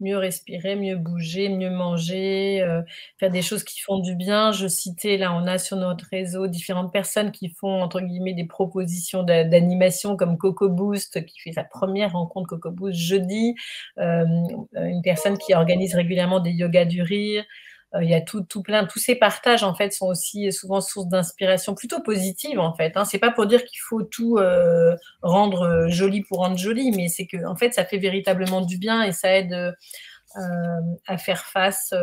mieux respirer, mieux bouger, mieux manger, faire des choses qui font du bien. Je citais, là, on a sur notre réseau différentes personnes qui font, entre guillemets, des propositions d'animation comme Coco Boost, qui fait sa première rencontre Coco Boost jeudi, une personne qui organise régulièrement des yogas du rire. Il y a tout plein, tous ces partages en fait sont aussi souvent source d'inspiration plutôt positive en fait. C'est pas pour dire qu'il faut tout rendre joli pour rendre joli, mais c'est que en fait ça fait véritablement du bien et ça aide à faire face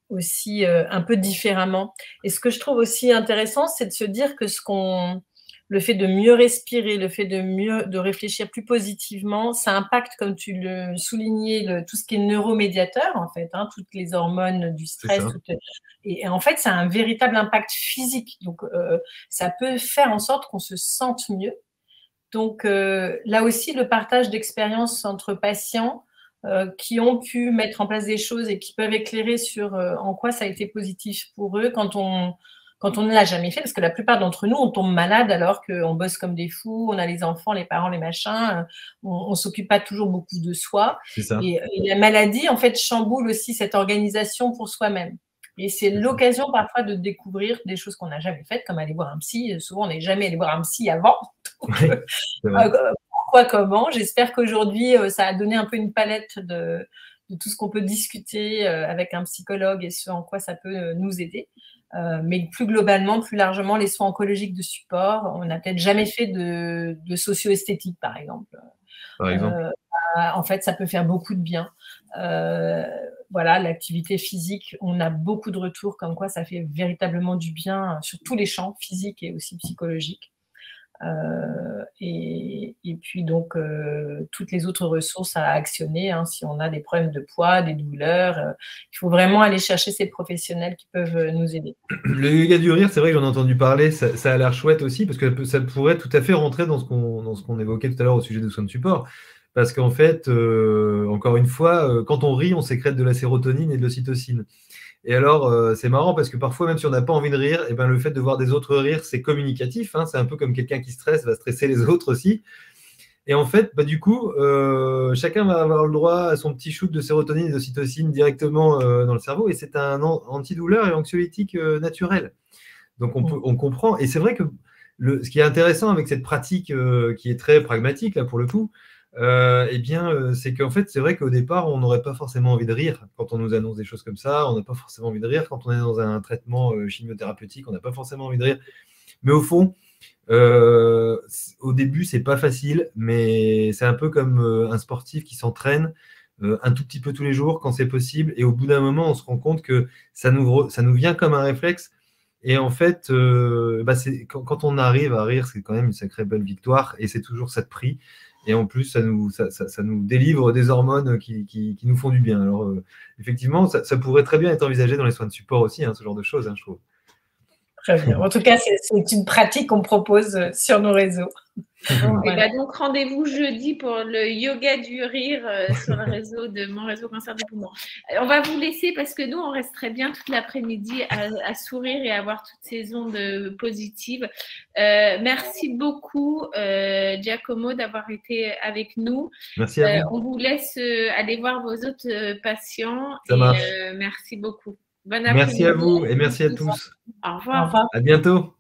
aussi un peu différemment. Et ce que je trouve aussi intéressant, c'est de se dire que le fait de mieux respirer, le fait de réfléchir plus positivement, ça impacte, comme tu le soulignais, tout ce qui est neuromédiateur, en fait, toutes les hormones du stress. Et en fait, ça a un véritable impact physique. Donc, ça peut faire en sorte qu'on se sente mieux. Donc, là aussi, le partage d'expériences entre patients qui ont pu mettre en place des choses et qui peuvent éclairer sur en quoi ça a été positif pour eux quand on ne l'a jamais fait, parce que la plupart d'entre nous, on tombe malade alors qu'on bosse comme des fous, on a les enfants, les parents, les machins, on ne s'occupe pas toujours beaucoup de soi. Et la maladie, en fait, chamboule aussi cette organisation pour soi-même. Et c'est l'occasion parfois de découvrir des choses qu'on n'a jamais faites, comme aller voir un psy. Souvent, on n'est jamais allé voir un psy avant. Donc, pourquoi, comment? J'espère qu'aujourd'hui, ça a donné un peu une palette de tout ce qu'on peut discuter avec un psychologue et ce en quoi ça peut nous aider. Mais plus globalement, plus largement, les soins oncologiques de support. On n'a peut-être jamais fait de socio-esthétique, par exemple. En fait, ça peut faire beaucoup de bien. Voilà, l'activité physique, on a beaucoup de retours comme quoi ça fait véritablement du bien sur tous les champs, physiques et aussi psychologiques. Et puis donc toutes les autres ressources à actionner si on a des problèmes de poids, des douleurs, il faut vraiment aller chercher ces professionnels qui peuvent nous aider. Le yoga du rire, c'est vrai que j'en ai entendu parler, ça a l'air chouette aussi parce que ça pourrait tout à fait rentrer dans ce qu'on évoquait tout à l'heure au sujet des soins de support, parce qu'en fait encore une fois, quand on rit, on sécrète de la sérotonine et de l'ocytocine. Et alors, c'est marrant parce que parfois, même si on n'a pas envie de rire, le fait de voir des autres rire, c'est communicatif. C'est un peu comme quelqu'un qui stresse, va stresser les autres aussi. Et en fait, du coup, chacun va avoir le droit à son petit shoot de sérotonine et d'ocytocine directement dans le cerveau. Et c'est un antidouleur et anxiolytique naturel. Donc, on comprend. Et c'est vrai que ce qui est intéressant avec cette pratique qui est très pragmatique, là, pour le coup, c'est qu'en fait, c'est vrai qu'au départ, on n'aurait pas forcément envie de rire quand on nous annonce des choses comme ça. On n'a pas forcément envie de rire quand on est dans un traitement chimiothérapeutique. On n'a pas forcément envie de rire. Mais au fond, au début, c'est pas facile, mais c'est un peu comme un sportif qui s'entraîne un tout petit peu tous les jours quand c'est possible. Et au bout d'un moment, on se rend compte que ça nous vient comme un réflexe. Et en fait, quand on arrive à rire, c'est quand même une sacrée belle victoire. Et c'est toujours ça de prix. Et en plus, ça nous délivre des hormones qui nous font du bien. Alors, effectivement, ça pourrait très bien être envisagé dans les soins de support aussi, ce genre de choses, je trouve. Très bien. En tout cas, c'est une pratique qu'on propose sur nos réseaux. Bon, voilà. Donc, rendez-vous jeudi pour le yoga du rire sur le réseau de mon réseau cancer du poumon. On va vous laisser parce que nous, on resterait bien toute l'après-midi à sourire et à avoir toutes ces ondes positives. Merci beaucoup, Giacomo, d'avoir été avec nous. Merci à vous. On vous laisse aller voir vos autres patients. Ça marche. Merci beaucoup. Merci à vous et merci à tous. Au revoir. À bientôt.